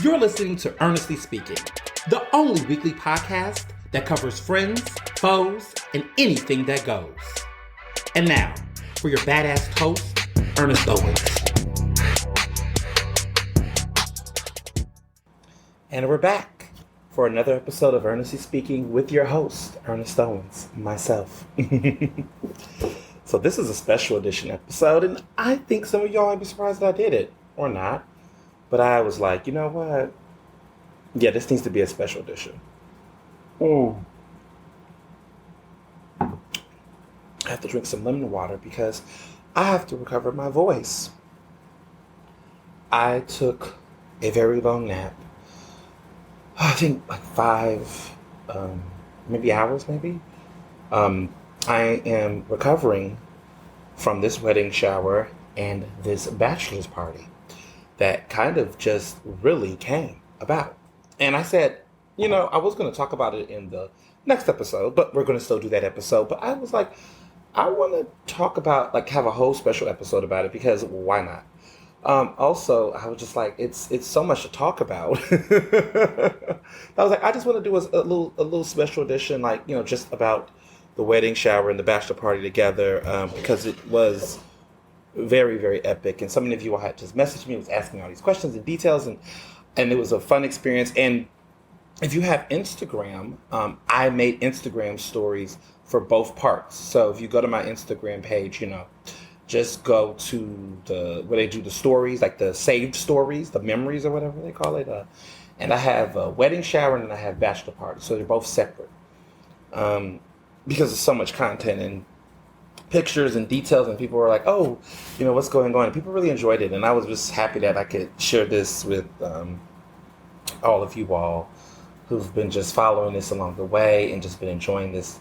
You're listening to Ernestly Speaking, the only weekly podcast that covers friends, foes, and anything that goes. And now, for your badass host, Ernest Owens. And we're back for another episode of Ernestly Speaking with your host, Ernest Owens, myself. So this is a special edition episode, and I think some of y'all might be surprised that I did it, or not. But I was like, you know what? Yeah, this needs to be a special edition. I have to drink some lemon water because I have to recover my voice. I took a very long nap. I think like 5, maybe hours, maybe. I am recovering from this wedding shower and this bachelor's party that kind of just really came about. And I said, you know, I was going to talk about it in the next episode, but we're going to still do that episode. But I was like, I want to talk about, like, have a whole special episode about it because why not? Also, I was just like, it's so much to talk about. I was like, I just want to do a little special edition, like, you know, just about the wedding shower and the bachelor party together, because it was very, very epic. And so many of you all had just messaged me, was asking all these questions and details, and it was a fun experience. And if you have Instagram, I made Instagram stories for both parts. So if you go to my Instagram page, you know, just go to where they do the stories, like the saved stories, the memories or whatever they call it. And I have a wedding shower and I have bachelor party. So they're both separate. Because there's so much content and pictures and details, and people were like, oh, you know, what's going on? And people really enjoyed it. And I was just happy that I could share this with all of you all who've been just following this along the way and just been enjoying this.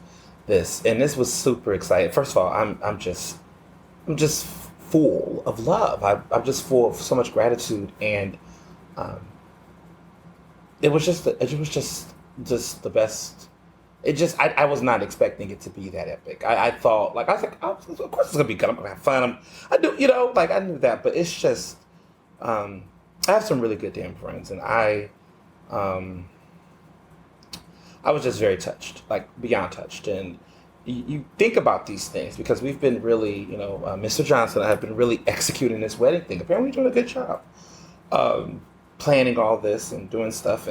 And this was super exciting. First of all, I'm just full of love. I'm just full of so much gratitude, and it was just the best. I was not expecting it to be that epic. I thought, like, I was like, oh, of course it's gonna be good. I'm gonna have fun. I do, you know, like I knew that, but it's just, I have some really good damn friends, and I was just very touched, like beyond touched. And you think about these things because we've been really, you know, Mr. Johnson and I have been really executing this wedding thing. Apparently, doing a good job, planning all this and doing stuff.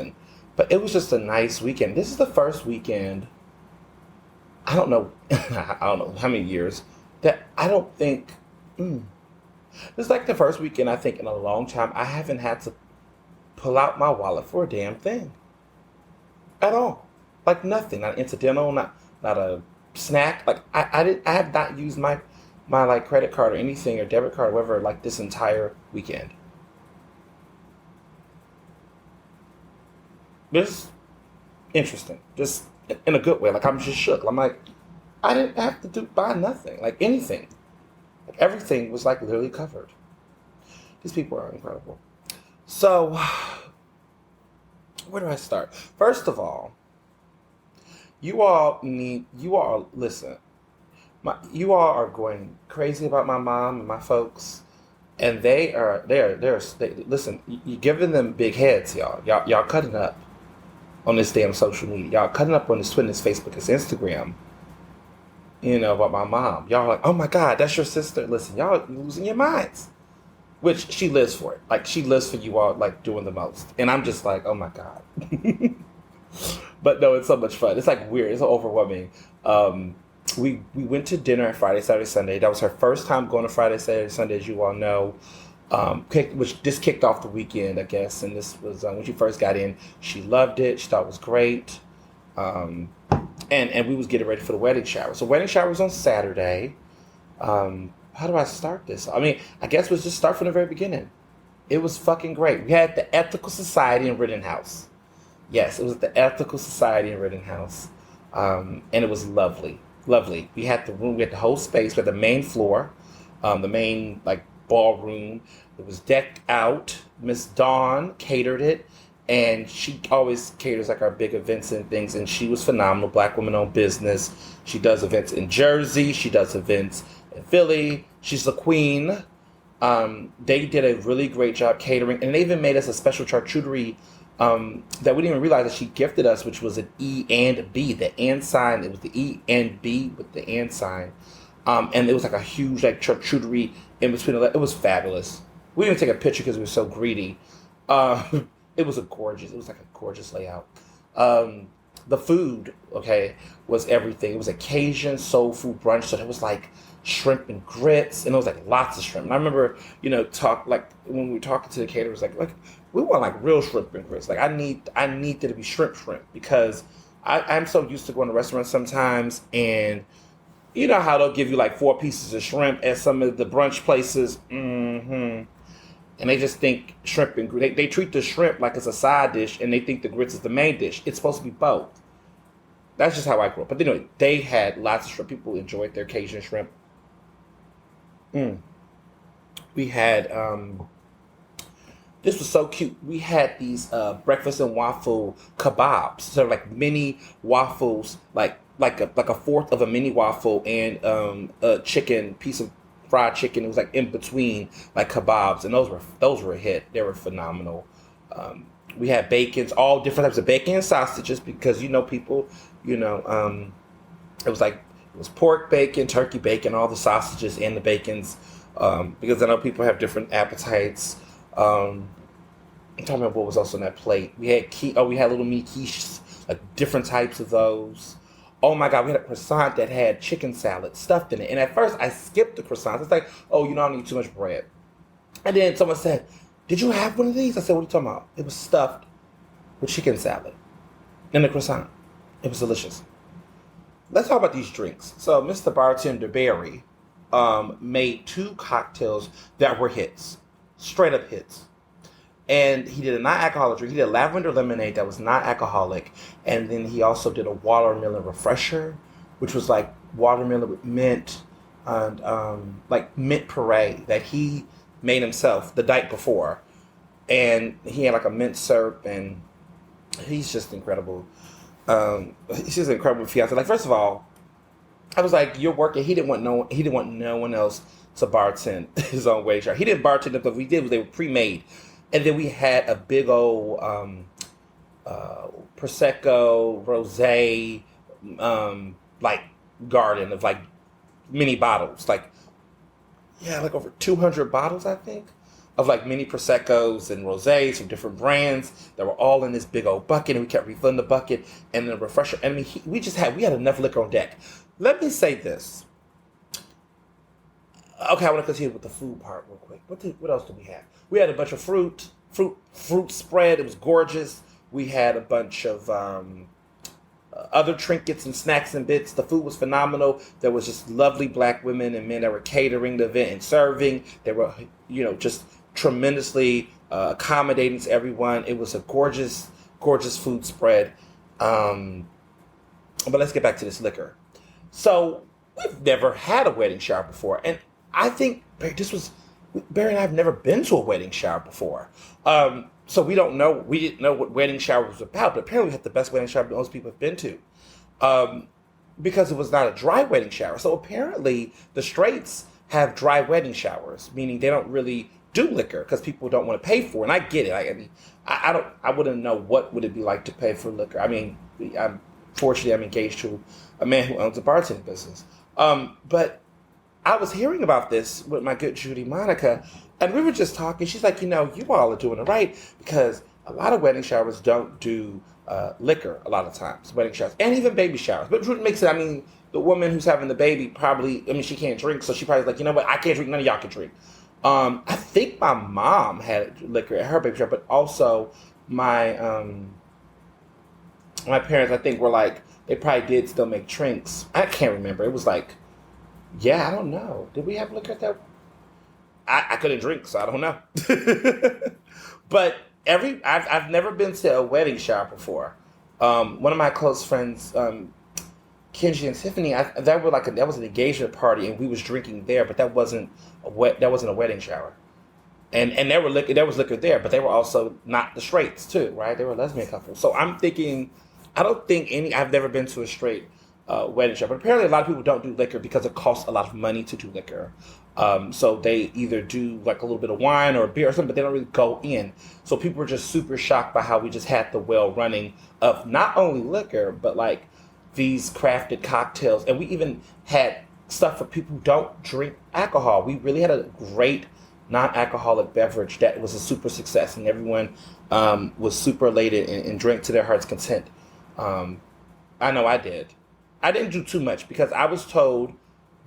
But it was just a nice weekend. This is the first weekend, I don't know how many years, that I don't think, this is like the first weekend I think in a long time I haven't had to pull out my wallet for a damn thing. At all. Like nothing. Not incidental, not a snack. Like I have not used my like credit card or anything or debit card or whatever like this entire weekend. It's interesting, just in a good way. Like I'm just shook. I'm like, I didn't have to buy nothing, like anything. Like everything was like literally covered. These people are incredible. So, where do I start? First of all, you all listen. You all are going crazy about my mom and my folks. And they listen, you're giving them big heads, y'all cutting up on this damn social media. Y'all cutting up on this Twitter, this Facebook, this Instagram, you know, about my mom. Y'all like, oh my God, that's your sister. Listen, y'all losing your minds. Which she lives for it. Like, she lives for you all, like, doing the most. And I'm just like, oh my God. But no, it's so much fun. It's like weird. It's overwhelming. We went to dinner on Friday, Saturday, Sunday. That was her first time going to Friday, Saturday, Sunday, as you all know. Which this kicked off the weekend, I guess. And this was when she first got in. She loved it. She thought it was great. And we was getting ready for the wedding shower. So wedding shower was on Saturday. How do I start this? I mean, I guess we'll just start from the very beginning. It was fucking great. We had the Ethical Society in Rittenhouse. Yes, it was the Ethical Society in Rittenhouse. And it was lovely. Lovely. We had the room, we had the whole space, we had the main floor, the main, like, ballroom. It was decked out. Miss Dawn catered it. And she always caters like our big events and things. And she was phenomenal. Black woman-owned business. She does events in Jersey. She does events in Philly. She's the queen. They did a really great job catering, and they even made us a special charcuterie that we didn't even realize that she gifted us, which was an E and B, the and sign. It was the E and B with the and sign, and it was like a huge like charcuterie in between. It was fabulous. We didn't take a picture because we were so greedy. It was it was like a gorgeous layout. The food, okay, was everything. It was a Cajun soul food brunch, so there was like shrimp and grits, and it was like lots of shrimp. And I remember, talk like when we were talking to the caterers, like we want like real shrimp and grits. Like I need there to be shrimp because I'm so used to going to restaurants sometimes, and you know how they'll give you like 4 pieces of shrimp at some of the brunch places. And they just think shrimp and they treat the shrimp like it's a side dish, and they think the grits is the main dish. It's supposed to be both. That's just how I grew up. But anyway, they had lots of shrimp. People enjoyed their Cajun shrimp. We had this was so cute. We had these breakfast and waffle kebabs. So like mini waffles, like a fourth of a mini waffle, and a chicken piece of fried chicken. It was like in between like kebabs, and those were a hit. They were phenomenal. We had bacons, all different types of bacon and sausages, because people, it was pork bacon, turkey bacon, all the sausages and the bacons, because I know people have different appetites. I'm talking about what was also on that plate. We had little mini quiches, like different types of those. Oh my God, we had a croissant that had chicken salad stuffed in it. And at first I skipped the croissant. It's like, oh, I don't need too much bread. And then someone said, did you have one of these? I said, what are you talking about? It was stuffed with chicken salad and the croissant. It was delicious. Let's talk about these drinks. So Mr. Bartender Barry made 2 cocktails that were hits. Straight up hits. And he did a non-alcoholic drink. He did a lavender lemonade that was not alcoholic. And then he also did a watermelon refresher, which was like watermelon with mint and like mint puree that he made himself the night before. And he had like a mint syrup, and he's just incredible. He's just an incredible fiance. Like, first of all, I was like, you're working. He didn't want no one else to bartend his own wedding shower. He didn't bartend them, but we did was they were pre-made. And then we had a big old Prosecco, Rosé, like garden of like mini bottles. Like over 200 bottles, I think, of like mini Proseccos and Rosés from different brands that were all in this big old bucket. And we kept refilling the bucket, and the refresher. I mean, we had enough liquor on deck. Let me say this. Okay, I want to continue with the food part real quick. What else do we have? We had a bunch of fruit spread. It was gorgeous. We had a bunch of other trinkets and snacks and bits. The food was phenomenal. There was just lovely black women and men that were catering the event and serving. They were, just tremendously accommodating to everyone. It was a gorgeous, gorgeous food spread. But let's get back to this liquor. So we've never had a wedding shower before, and I think Barry and I have never been to a wedding shower before. So we didn't know what wedding shower was about, but apparently we had the best wedding shower most people have been to. Because it was not a dry wedding shower. So apparently the straights have dry wedding showers, meaning they don't really do liquor because people don't want to pay for it. And I get it. I wouldn't know what would it be like to pay for liquor. I mean, fortunately I'm engaged to a man who owns a bartending business. But I was hearing about this with my good Judy Monica, and we were just talking. She's like, you all are doing it right, because a lot of wedding showers don't do liquor a lot of times, wedding showers, and even baby showers. But Judy makes it, the woman who's having the baby probably, she can't drink, so she probably like, you know what, I can't drink, none of y'all can drink. I think my mom had liquor at her baby shower, but also my my parents, I think, were like, they probably did still make drinks. I can't remember. It was like, yeah, I don't know. Did we have liquor at that? I couldn't drink, so I don't know. But I've never been to a wedding shower before. One of my close friends, Kenji and Tiffany, that was an engagement party, and we was drinking there, but that wasn't a wedding shower. And there was liquor there, but they were also not the straights too, right? They were a lesbian couple. So I'm thinking, I've never been to a straight wedding shower, but apparently a lot of people don't do liquor because it costs a lot of money to do liquor. So they either do like a little bit of wine or a beer or something, but they don't really go in. So people were just super shocked by how we just had the well running of not only liquor, but like these crafted cocktails. And we even had stuff for people who don't drink alcohol. We really had a great non-alcoholic beverage that was a super success, and everyone was super elated and drank to their heart's content. I know I did. I didn't do too much because I was told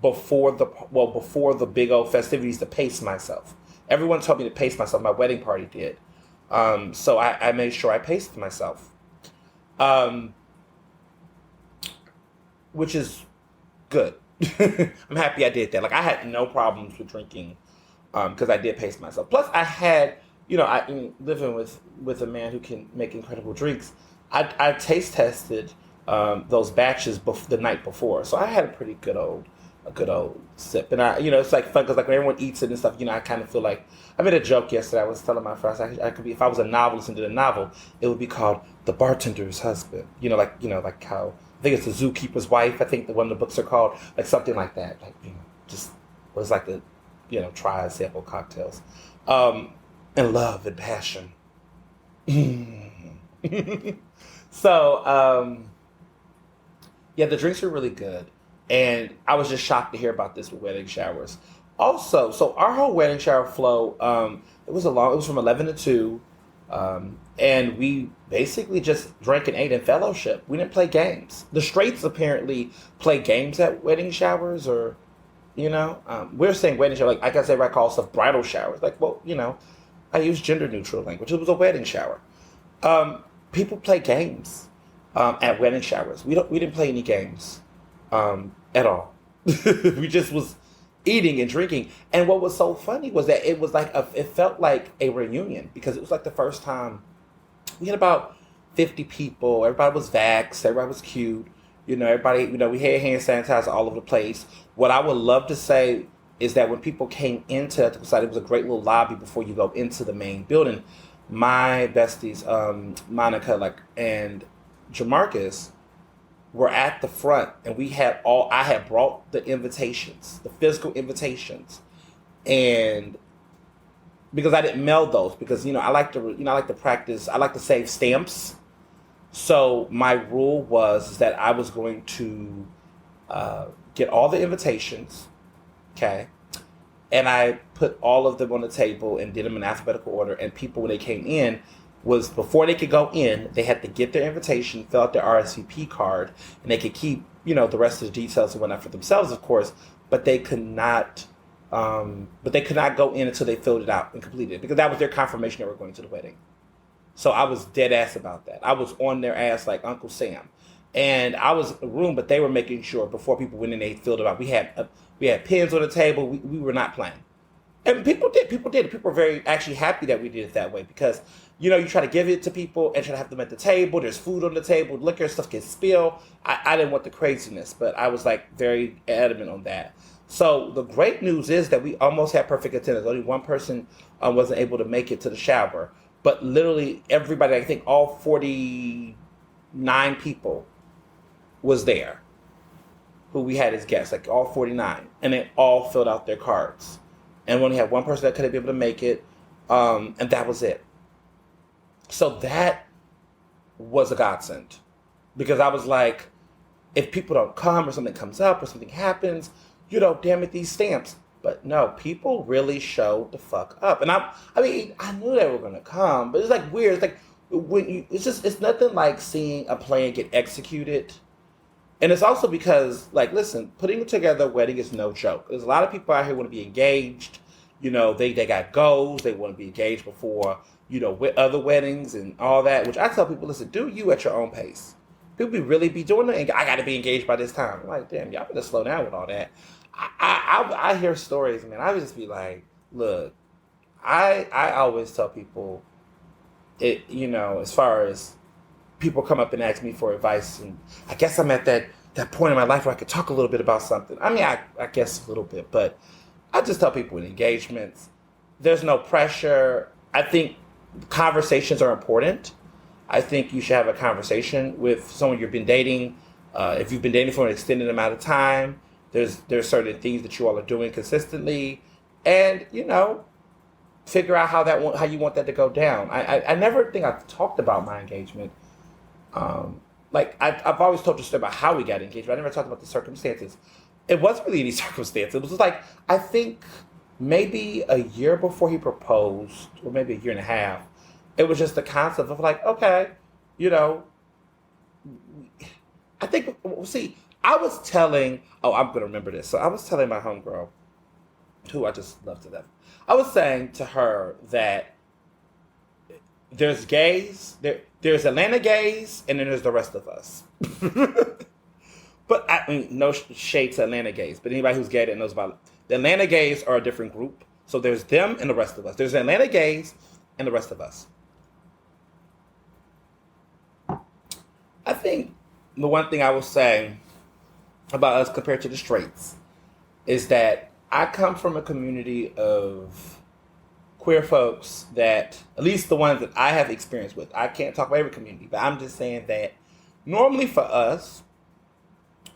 before the big old festivities to pace myself. Everyone told me to pace myself. My wedding party did. So I made sure I paced myself, which is good. I'm happy I did that. Like I had no problems with drinking because I did pace myself. Plus, I had, living with a man who can make incredible drinks. I taste tested those batches the night before, so I had a good old sip. And it's like fun because like when everyone eats it and stuff, I kind of feel like I made a joke yesterday. I was telling my friends I could be, if I was a novelist and did a novel, it would be called The Bartender's Husband. Like how I think it's The Zookeeper's Wife. I think the one of the books are called like something like that. Like just was like the try and sample cocktails, and love and passion. So yeah, the drinks were really good. And I was just shocked to hear about this with wedding showers. Also, so our whole wedding shower flow, it was from 11 to 2. And we basically just drank and ate in fellowship. We didn't play games. The straights apparently play games at wedding showers, or, we're saying wedding shower. Like I guess everybody calls stuff bridal showers. Like, well, I use gender neutral language. It was a wedding shower. People play games at wedding showers. We didn't play any games at all. We just was eating and drinking. And what was so funny was that it was like it felt like a reunion because it was like the first time we had about 50 people. Everybody was vaxxed. Everybody was cute. Everybody, we had hand sanitizer all over the place. What I would love to say is that when people came into the site, it was a great little lobby before you go into the main building. My besties, Monica, and Jamarcus, were at the front, and I had brought the invitations, the physical invitations, and because I didn't mail those, because I like to practice, I like to save stamps. So my rule was that I was going to get all the invitations, okay, and I put all of them on the table and did them in alphabetical order, and people, when they came in, was before they could go in, they had to get their invitation, fill out their RSVP card, and they could keep, the rest of the details and whatnot for themselves, of course, but they could not go in until they filled it out and completed it, because that was their confirmation they were going to the wedding. So I was dead ass about that. I was on their ass like Uncle Sam. And I was in the room, but they were making sure before people went in, they filled it out. We had pens on the table. We were not playing. And people did. People were very actually happy that we did it that way, because you try to give it to people and try to have them at the table. There's food on the table, liquor, stuff gets spilled. I didn't want the craziness, but I was like very adamant on that. So the great news is that we almost had perfect attendance. Only one person wasn't able to make it to the shower, but literally everybody, I think all 49 people was there who we had as guests, like all 49, and they all filled out their cards. And we only had one person that couldn't be able to make it, and that was it. So that was a godsend, because I was like, if people don't come or something comes up or something happens, damn it, these stamps. But no, people really showed the fuck up. And I knew they were going to come, but it's like weird. It's like it's nothing like seeing a plan get executed. And it's also because, like, listen, putting together a wedding is no joke. There's a lot of people out here who want to be engaged. They got goals. They want to be engaged before, with other weddings and all that, which I tell people, listen, do you at your own pace. People really be doing it. I got to be engaged by this time. I'm like, damn, y'all better slow down with all that. I hear stories, man. I would just be like, look, I always tell people, as far as people come up and ask me for advice, and I guess I'm at that point in my life where I could talk a little bit about something. I mean, I guess a little bit, but I just tell people in engagements, there's no pressure. I think conversations are important. I think you should have a conversation with someone you've been dating. If you've been dating for an extended amount of time, There's certain things that you all are doing consistently, and figure out how you want that to go down. I never think I've talked about my engagement. I've always told you a story about how we got engaged, but I never talked about the circumstances. It wasn't really any circumstance. It was just like, I think maybe a year before he proposed, or maybe a year and a half, it was just the concept of like, okay, you know, I think, see, I was telling, oh, I'm going to remember this. So I was telling my homegirl, who I just love to death, I was saying to her that there's gays, there's Atlanta gays, and then there's the rest of us. But I mean, no shade to Atlanta gays, but anybody who's gay that knows about it. The Atlanta gays are a different group. So there's them and the rest of us. There's the Atlanta gays and the rest of us. I think the one thing I will say about us compared to the straights is that I come from a community of queer folks that, at least the ones that I have experience with, I can't talk about every community, but I'm just saying that normally for us,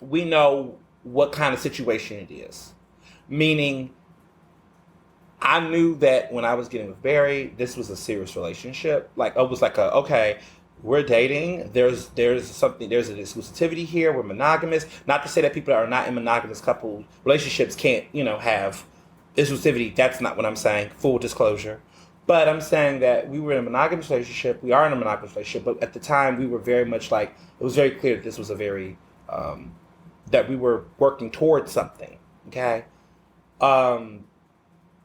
we know what kind of situation it is. Meaning, I knew that when I was getting with Barry, this was a serious relationship. Like, it was like okay, we're dating. There's an exclusivity here. We're monogamous. Not to say that people that are not in monogamous couple relationships can't, have exclusivity. That's not what I'm saying. Full disclosure. But I'm saying that we were in a monogamous relationship. We are in a monogamous relationship. But at the time, we were very much like, it was very clear that this was a very, that we were working towards something. Okay?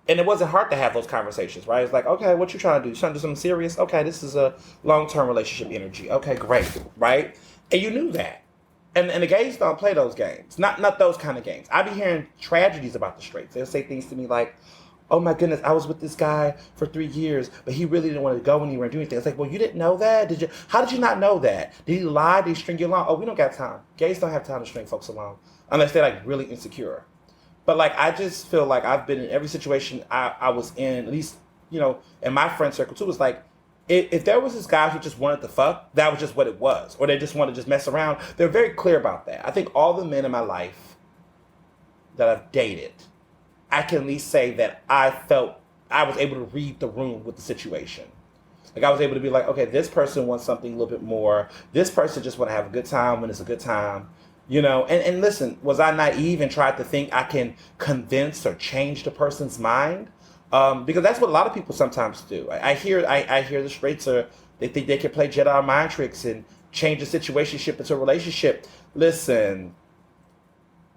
And it wasn't hard to have those conversations, right? It's like, okay, what you trying to do? You trying to do something serious? Okay, this is a long-term relationship energy. Okay, great, right? And you knew that. And the gays don't play those games. Not those kind of games. I be hearing tragedies about the straights. They'll say things to me like, oh my goodness, I was with this guy for 3 years, but he really didn't want to go anywhere and do anything. It's like, well, you didn't know that? How did you not know that? Did he lie? Did he string you along? Oh, we don't got time. Gays don't have time to string folks along unless they're like really insecure. But like, I just feel like I've been in every situation I was in, at least, in my friend circle too. It's like, if there was this guy who just wanted to fuck, that was just what it was. Or they just wanted to just mess around. They're very clear about that. I think all the men in my life that I've dated, I can at least say that I felt I was able to read the room with the situation. Like, I was able to be like, okay, this person wants something a little bit more. This person just want to have a good time when it's a good time. And listen, was I naive and tried to think I can convince or change the person's mind? Because that's what a lot of people sometimes do. I hear the straights they think they can play Jedi mind tricks and change a situationship into a relationship. Listen,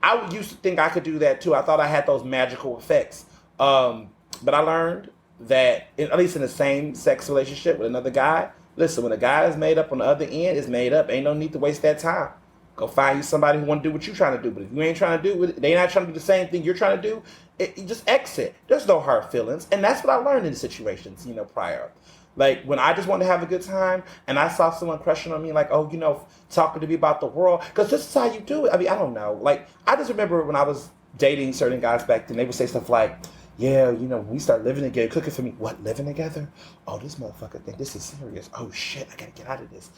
I used to think I could do that too. I thought I had those magical effects. But I learned that, at least in the same sex relationship with another guy, listen, when a guy is made up on the other end, it's made up. Ain't no need to waste that time. Go find you somebody who want to do what you're trying to do. But if you ain't trying to do it, they not trying to do the same thing you're trying to do, you just exit. There's no hard feelings. And that's what I learned in the situations, prior. Like, when I just wanted to have a good time and I saw someone crushing on me, like, oh, talking to me about the world. Because this is how you do it. I mean, I don't know. Like, I just remember when I was dating certain guys back then, they would say stuff like, yeah, when we start living together, cooking for me. What, living together? Oh, this motherfucker think this is serious. Oh, shit, I gotta get out of this.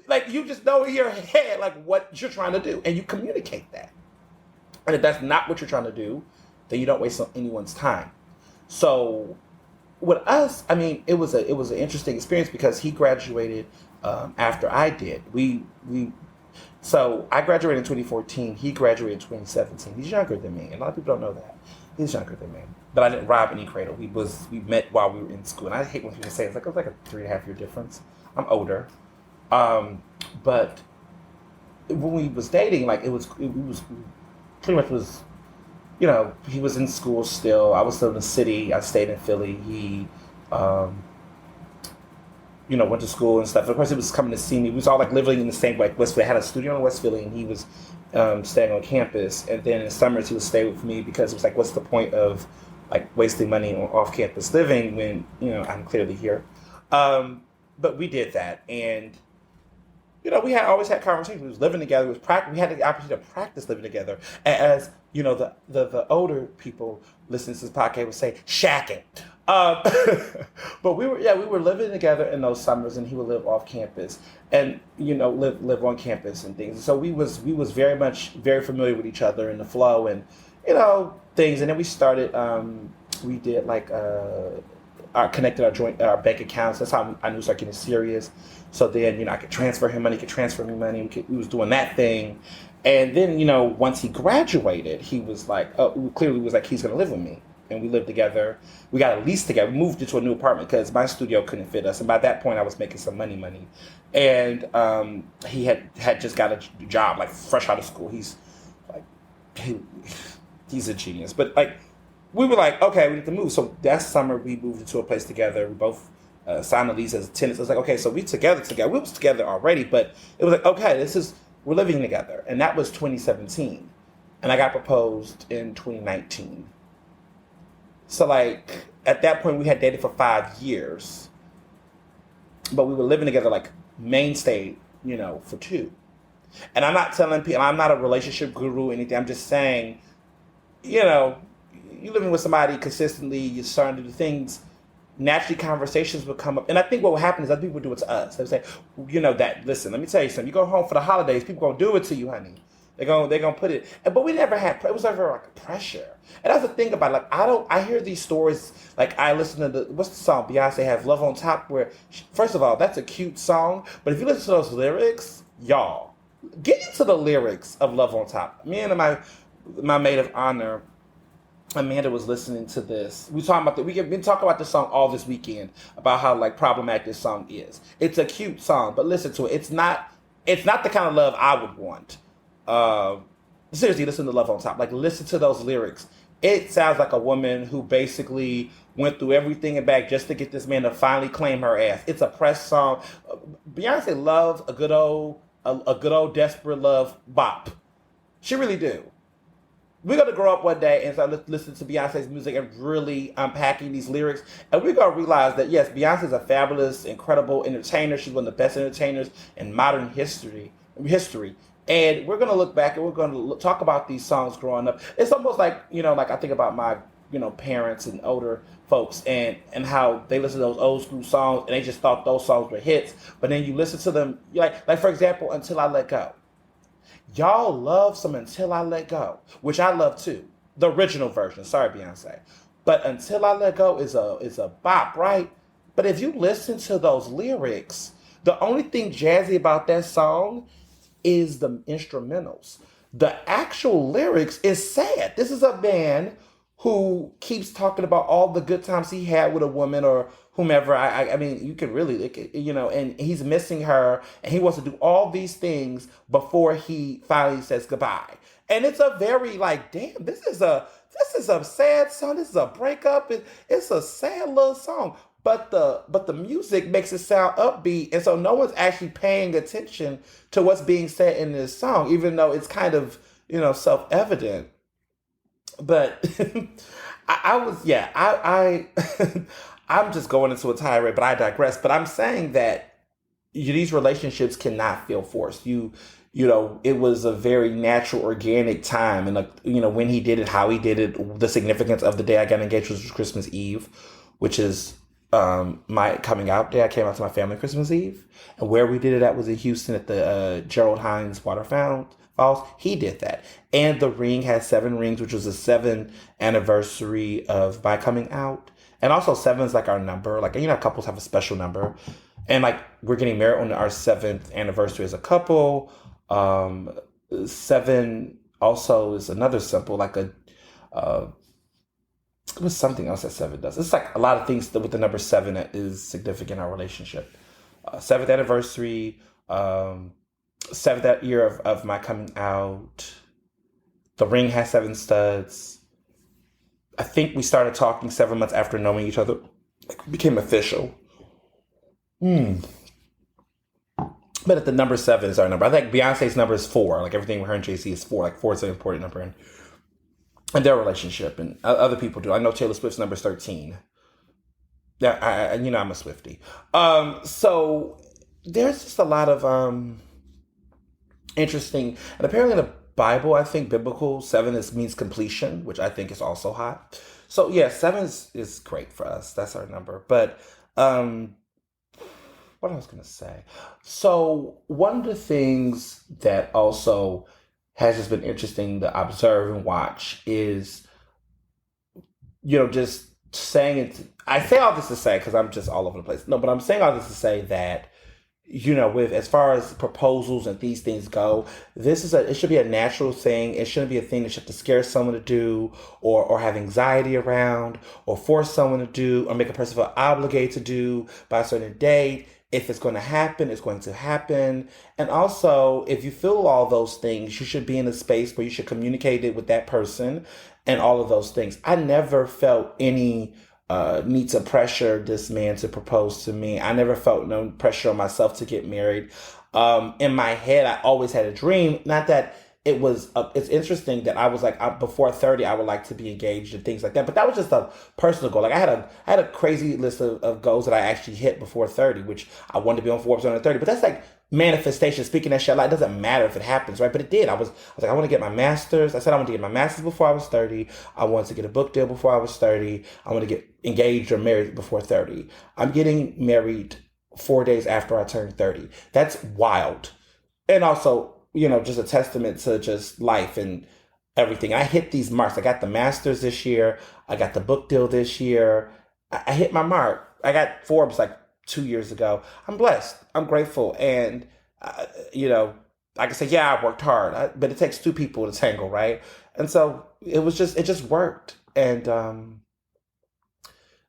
Like, you just know in your head, like, what you're trying to do. And you communicate that. And if that's not what you're trying to do, then you don't waste anyone's time. So, with us, I mean, it was an interesting experience because he graduated after I did. So, I graduated in 2014. He graduated in 2017. He's younger than me. And a lot of people don't know that. He's younger than me. But I didn't rob any cradle. We met while we were in school. And I hate when people say it was like a 3.5 year difference. I'm older. But when we was dating, like, it was pretty much was, he was in school still. I was still in the city. I stayed in Philly. He, went to school and stuff. Of course, he was coming to see me. We was all like living in the same, like, West Philly. I had a studio in West Philly, and he was staying on campus. And then in the summers, he would stay with me because it was like, what's the point of like wasting money on off-campus living when I'm clearly here. But we did that, and we had always had conversations. We was living together. We had the opportunity to practice living together. As the older people listening to this podcast would say, shacking. Um, but we were living together in those summers, and he would live off campus, and live on campus and things. So we was very familiar with each other and the flow, and things. And then we started. We did like our connected our bank accounts. That's how I knew started getting serious. So then I could transfer him money, he could transfer me money. We was doing that thing, and then once he graduated, he was like, clearly was like he's gonna live with me, and we lived together. We got a lease together. We moved into a new apartment because my studio couldn't fit us, and by that point I was making some money, and he had just got a job like fresh out of school. Like he, he's a genius, but like we were like, okay, we need to move. So that summer we moved into a place together. We both signed a lease as tenants. It was like, okay, so we together. We was together already, but it was like, okay, we're living together, and that was 2017, and I got proposed in 2019. So like at that point we had dated for 5 years, but we were living together like mainstay, for two. And I'm not telling people, I'm not a relationship guru or anything. I'm just saying, you know, you living with somebody consistently, you're starting to do things, naturally conversations will come up. And I think what will happen is other people do it to us. They say, listen, let me tell you something. You go home for the holidays, people gonna do it to you, honey. They're gonna put it, but we never had, it was never like a pressure. And that's the thing about, like, I hear these stories, like I listen to what's the song Beyonce has, Love on Top, where, first of all, that's a cute song, but if you listen to those lyrics, y'all, get into the lyrics of Love on Top. Me and my maid of honor, Amanda, was listening to this. We've been talking about this song all this weekend, about how like problematic this song is. It's a cute song, but listen to it. It's not the kind of love I would want. Seriously, listen to Love on Top. Like, listen to those lyrics. It sounds like a woman who basically went through everything and back just to get this man to finally claim her ass. It's a press song. Beyonce loves a good old desperate love bop. She really do. We're going to grow up one day and start listening to Beyonce's music and really unpacking these lyrics. And we're going to realize that, yes, Beyonce's a fabulous, incredible entertainer. She's one of the best entertainers in modern history. And we're going to look back and we're going to talk about these songs growing up. It's almost like, like I think about my, parents and older folks and how they listen to those old school songs and they just thought those songs were hits. But then you listen to them, like for example, Until I Let Go. Y'all love some Until I Let Go, which I love too. The original version. Sorry, Beyonce. But Until I Let Go is a bop, right? But if you listen to those lyrics, the only thing jazzy about that song is the instrumentals. The actual lyrics is sad. This is a man who keeps talking about all the good times he had with a woman or whomever. I mean, you can really, and he's missing her, and he wants to do all these things before he finally says goodbye. And it's a very like, damn, this is a sad song. This is a breakup. It's a sad little song. But the music makes it sound upbeat, and so no one's actually paying attention to what's being said in this song, even though it's kind of self-evident. But I'm just going into a tirade, but I digress. But I'm saying that these relationships cannot feel forced. It was a very natural, organic time, and when he did it, how he did it, the significance of the day I got engaged was Christmas Eve, which is my coming out day. I came out to my family Christmas Eve, and where we did it at was in Houston at the Gerald Hines Water Falls. He did that, and the ring had 7 rings, which was the 7th anniversary of my coming out, and also 7 is like our number. Like couples have a special number, and like we're getting married on our 7th anniversary as a couple. 7 also is another symbol, like a what's something else that 7 does? It's like a lot of things with the number 7 that is significant in our relationship. 7th anniversary, 7th year of my coming out. The ring has 7 studs. I think we started talking 7 months after knowing each other. Like, we became official. But at the number 7 is our number. I think Beyonce's number is 4. Like everything with her and Jay-Z is 4. Like 4 is an important number in their relationship, and other people do. I know Taylor Swift's number is 13. Yeah, I'm a Swiftie. So there's just a lot of interesting, and apparently Bible, I think biblical, seven is means completion, which I think is also hot. So yeah, seven is great for us. That's our number. But um what I was gonna say. So one of the things that also has just been interesting to observe and watch is, just saying it. I say all this to say because I'm just all over the place. No, but I'm saying all this to say that with as far as proposals and these things go, it should be a natural thing. It shouldn't be a thing that you have to scare someone to do or have anxiety around or force someone to do or make a person feel obligated to do by a certain date. If it's going to happen, it's going to happen. And also, if you feel all those things, you should be in a space where you should communicate it with that person and all of those things. I never felt any need to pressure this man to propose to me. I never felt no pressure on myself to get married. In my head, I always had a dream. Not that it was. It's interesting that I was like, before 30, I would like to be engaged and things like that. But that was just a personal goal. Like I had a crazy list of goals that I actually hit before 30, which I wanted to be on Forbes under 30. But that's like manifestation, speaking that shit. Like, it doesn't matter if it happens, right? But it did. I was like, I want to get my master's. I said I want to get my master's before I was 30. I wanted to get a book deal before I was 30. I want to get engaged or married before 30. I'm getting married 4 days after I turned 30. That's wild. And also, just a testament to just life and everything. I hit these marks. I got the master's this year. I got the book deal this year. I hit my mark. I got Forbes like 2 years ago. I'm blessed. I'm grateful. And, I can say, yeah, I worked hard, but it takes two people to tangle, right? And so it just worked. And,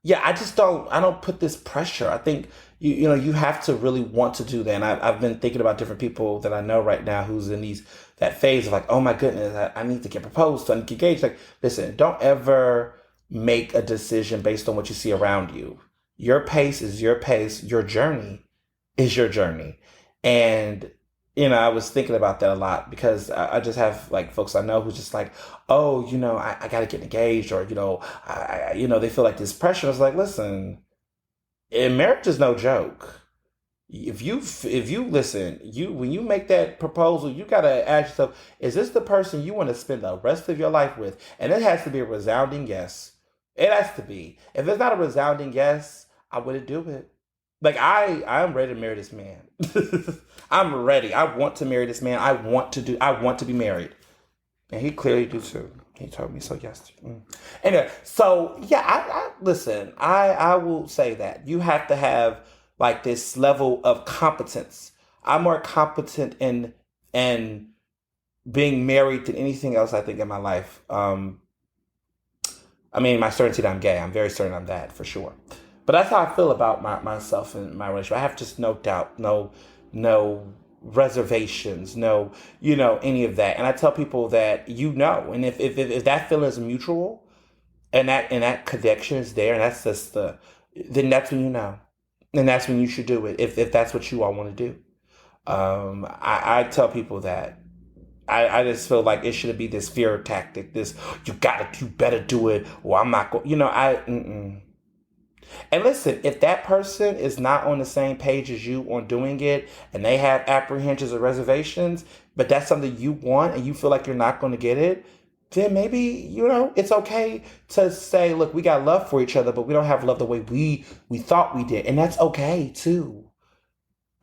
yeah, I don't put this pressure. I think, you have to really want to do that. And I've been thinking about different people that I know right now who's in that phase of like, oh my goodness, I need to get proposed to, I need to get engaged. Like, listen, don't ever make a decision based on what you see around you. Your pace is your pace. Your journey is your journey. And, I was thinking about that a lot because I just have like folks I know who's just like, oh, I got to get engaged or, they feel like this pressure. I was like, listen, marriage is no joke. If you listen, when you make that proposal, you got to ask yourself, is this the person you want to spend the rest of your life with? And it has to be a resounding yes. It has to be. If it's not a resounding yes, I wouldn't do it. Like I'm ready to marry this man. I'm ready. I want to marry this man. I want to be married. And he clearly do too. He told me so yesterday. Anyway, so yeah, I listen, I will say that you have to have like this level of competence. I'm more competent in being married than anything else I think in my life. My certainty that I'm gay. I'm very certain I'm that for sure. But that's how I feel about myself and my relationship. I have just no doubt, no reservations, no, any of that. And I tell people that, and if that feeling is mutual and that connection is there, and that's just then that's when you know. And that's when you should do it, if that's what you all want to do. I tell people that I just feel like it shouldn't be this fear tactic, this you better do it, or I'm not going, And listen, if that person is not on the same page as you on doing it and they have apprehensions or reservations, but that's something you want and you feel like you're not going to get it, then maybe, it's okay to say, look, we got love for each other, but we don't have love the way we thought we did. And that's okay too.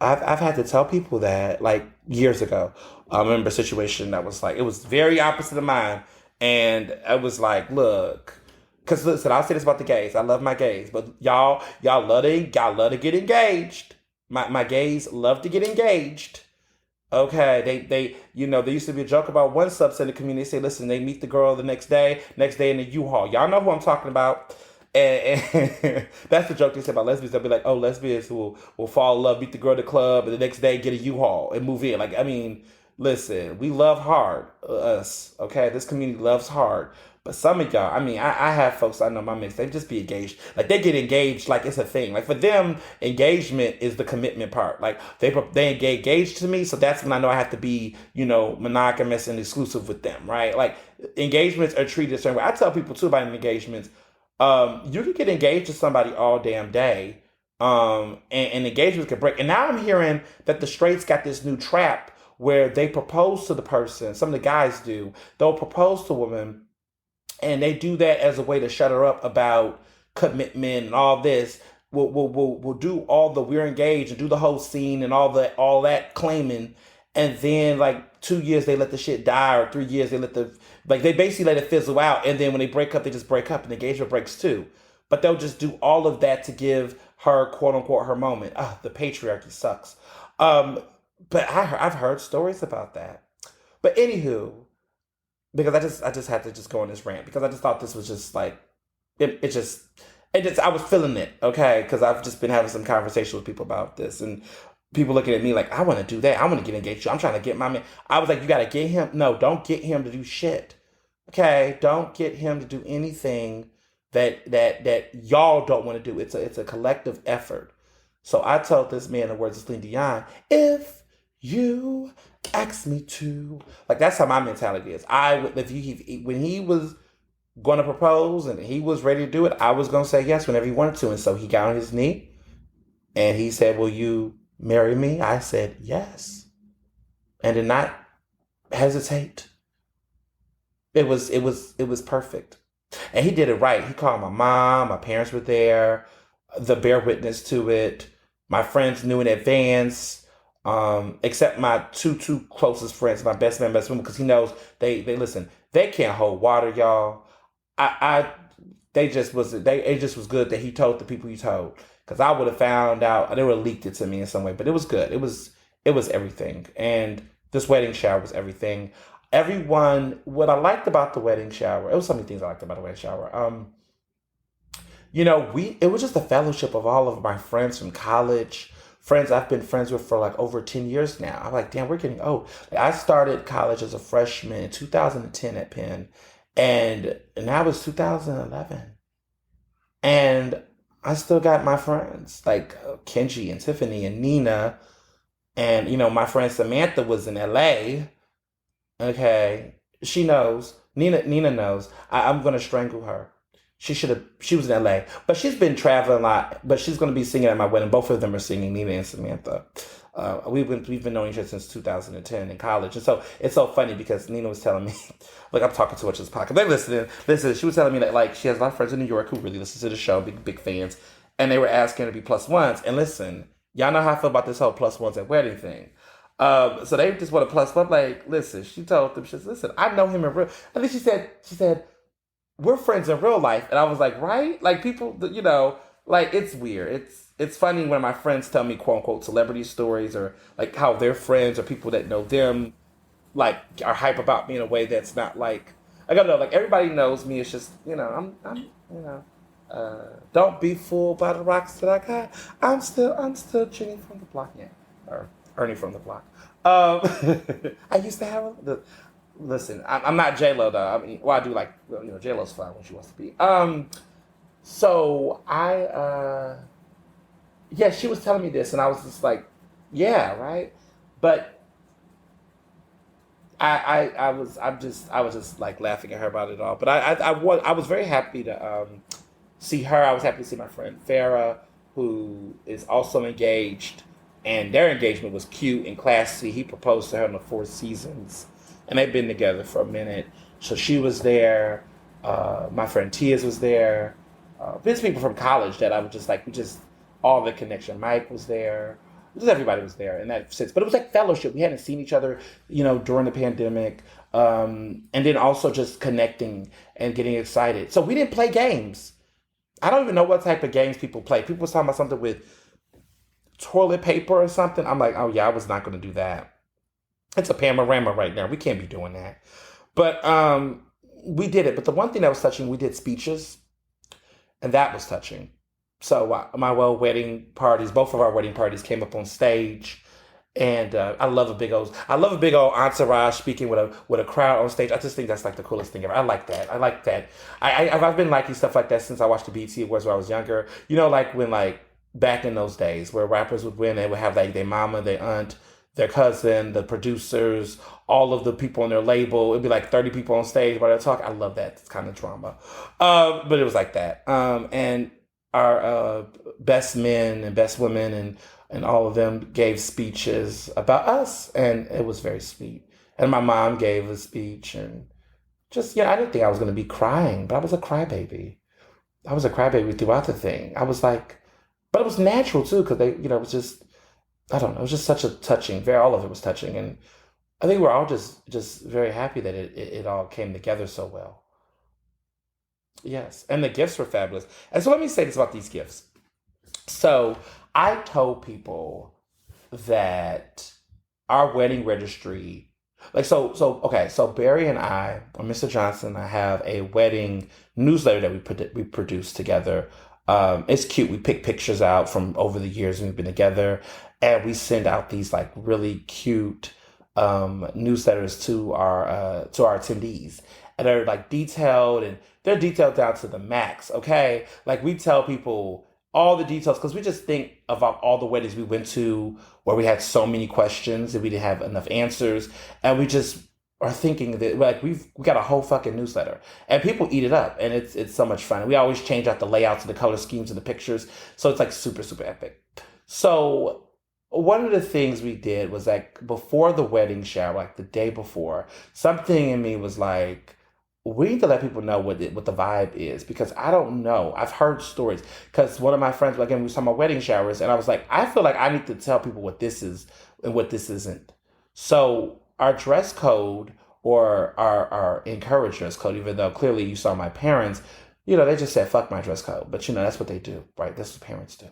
I've had to tell people that like years ago. I remember a situation that was like, it was very opposite of mine. And I was like, look, because listen, I'll say this about the gays. I love my gays, but y'all love to get engaged. My gays love to get engaged. Okay, they there used to be a joke about one subset of the community. They say, listen, they meet the girl the next day in the U-Haul. Y'all know who I'm talking about. And that's the joke they say about lesbians. They'll be like, oh, lesbians will fall in love, meet the girl at the club, and the next day get a U-Haul and move in. Like, listen, we love hard, us. Okay, this community loves hard. But some of y'all, I have folks I know, my mates, they just be engaged. Like, they get engaged like it's a thing. Like, for them, engagement is the commitment part. Like, they get engaged to me, so that's when I know I have to be, monogamous and exclusive with them, right? Like, engagements are treated a certain way. I tell people, too, about engagements. You can get engaged to somebody all damn day, and engagements can break. And now I'm hearing that the straights got this new trap where they propose to the person. Some of the guys do. They'll propose to a woman, and they do that as a way to shut her up about commitment and all this. We'll do all the we're engaged and do the whole scene and all that claiming, and then like 2 years they let the shit die, or 3 years they let the like they basically let it fizzle out, and then when they break up they just break up and the engagement breaks too. But they'll just do all of that to give her quote unquote her moment. Ah, the patriarchy sucks. Um, but I've heard stories about that. But anywho, because I just had to just go on this rant because I just thought this was just like it just I was feeling it, okay, because I've just been having some conversation with people about this, and people looking at me like I want to do that, I want to get engaged, I'm trying to get my man. I was like, you got to get him. No, don't get him to do shit, okay, don't get him to do anything that y'all don't want to do. It's a collective effort. So I told this man, the words of Celine Dion, if you ask me to, like that's how my mentality is. I would if when he was going to propose and he was ready to do it, I was going to say yes whenever he wanted to. And so he got on his knee and he said, will you marry me? I said yes, and did not hesitate. It was perfect. And he did it right. He called my mom, my parents were there, the bear witness to it. My friends knew in advance, except my two closest friends, my best man, because he knows they listen. They can't hold water, y'all. I it just was good that he told the people he told, because I would have found out, they would have leaked it to me in some way. But it was good. It was everything, and this wedding shower was everything. Everyone, what I liked about the wedding shower, it was so many things I liked about the wedding shower. It was just a fellowship of all of my friends from college, friends I've been friends with for like over 10 years now. I'm like, damn, we're getting old. Like, I started college as a freshman in 2010 at Penn, and now it's 2011. And I still got my friends like Kenji and Tiffany and Nina. And, my friend Samantha was in LA. Okay. She knows. Nina knows. I'm going to strangle her. She was in LA, but she's been traveling a lot, but she's going to be singing at my wedding. Both of them are singing, Nina and Samantha. We've been knowing each other since 2010 in college. And so it's so funny because Nina was telling me, like, I'm talking too much to this podcast. They're listening. Listen, she was telling me that, like, she has a lot of friends in New York who really listen to the show, big fans. And they were asking her to be plus ones. And listen, y'all know how I feel about this whole plus ones at wedding thing. So they just want to plus one. Like, listen, she told them, she said, listen, I know him in real. And then she said, we're friends in real life. And I was like, right? Like, people, like, it's weird. It's funny when my friends tell me, quote unquote, celebrity stories, or like how their friends or people that know them, like, are hype about me in a way that's not like, I gotta know, like, everybody knows me. It's just, I'm don't be fooled by the rocks that I got. I'm still Jenny from the block, yeah, or Ernie from the block. I used to have listen, I'm not J Lo though. I mean, well, I do like, J Lo's fine when she wants to be. So yeah, she was telling me this, and I was just like, yeah, right. But I was just like laughing at her about it all. But I was very happy to see her. I was happy to see my friend Farah, who is also engaged, and their engagement was cute and classy. He proposed to her in the Four Seasons, and they've been together for a minute. So she was there. My friend Tia's was there. There's people from college that I was just like, all the connection. Mike was there. Just everybody was there in that sense. But it was like fellowship. We hadn't seen each other, during the pandemic. And then also just connecting and getting excited. So we didn't play games. I don't even know what type of games people play. People was talking about something with toilet paper or something. I'm like, oh yeah, I was not going to do that. It's a panorama right now. We can't be doing that. But we did it. But the one thing that was touching, we did speeches. And that was touching. So wedding parties, both of our wedding parties came up on stage, and I love a big old entourage speaking with a crowd on stage. I just think that's like the coolest thing ever. I like that. I've been liking stuff like that since I watched the BET Awards when I was younger. Like when back in those days where rappers would win, they would have like their mama, their aunt, their cousin, the producers, all of the people on their label. It'd be like 30 people on stage while they're talking. I love that kind of drama. But it was like that. And our best men and best women and and all of them gave speeches about us, and it was very sweet. And my mom gave a speech, and just, I didn't think I was going to be crying, but I was a crybaby. I was a crybaby throughout the thing. I was like, but it was natural too, because they, it was just, I don't know, it was just such a touching, all of it was touching. And I think we're all just very happy that it all came together so well. Yes. And the gifts were fabulous. And so let me say this about these gifts. So I told people that our wedding registry, like, okay, so Barry and I, or Mr. Johnson, I have a wedding newsletter that we produced together. It's cute. We pick pictures out from over the years we've been together, and we send out these like really cute newsletters to our attendees, and they're like detailed, and they're detailed down to the max. Okay, like we tell people all the details because we just think about all the weddings we went to where we had so many questions and we didn't have enough answers, and we just are thinking that like we got a whole fucking newsletter, and people eat it up, and it's so much fun. We always change out the layouts and the color schemes and the pictures, so it's like super super epic. So one of the things we did was like before the wedding shower, like the day before, something in me was like, we need to let people know what the vibe is, because I don't know. I've heard stories because one of my friends, again, we was talking about wedding showers, and I was like, I feel like I need to tell people what this is and what this isn't. So our dress code, or our encouraged dress code, even though clearly you saw my parents, they just said fuck my dress code, but that's what they do, right? That's what parents do.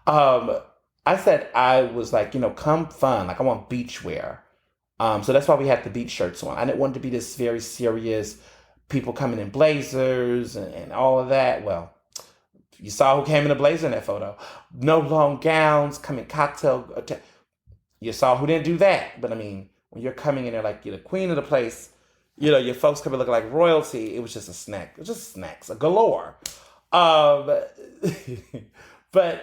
I said I was like, come fun, like I want beach wear. So that's why we had the beach shirts on. I didn't want it to be this very serious, people coming in blazers and all of that. Well, you saw who came in a blazer in that photo. No long gowns, coming cocktail. You saw who didn't do that. But I mean, when you're coming in there like you're the queen of the place, your folks come in looking like royalty. It was just a snack. It was just snacks, a galore. But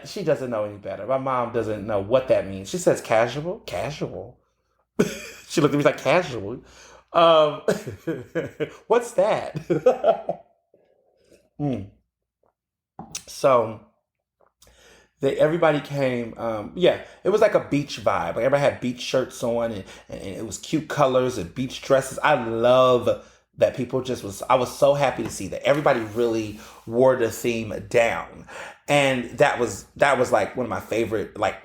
she doesn't know any better. My mom doesn't know what that means. She says casual. Casual. She looked at me like, casual. Um, what's that? Mm. So everybody came. Yeah, it was like a beach vibe. Like everybody had beach shirts on, and it was cute colors and beach dresses. I love that people just was. I was so happy to see that everybody really wore the theme down, and that was like one of my favorite like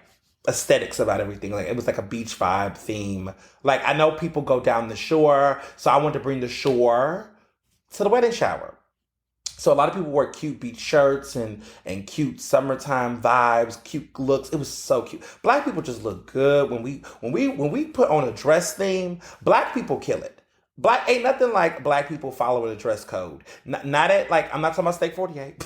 aesthetics about everything. Like it was like a beach vibe theme. Like I know people go down the shore, so I wanted to bring the shore to the wedding shower. So a lot of people wore cute beach shirts and cute summertime vibes, cute looks. It was so cute. Black people just look good when we put on a dress theme. Black people kill it. Black ain't nothing like black people following a dress code. Not at like I'm not talking about Steak 48.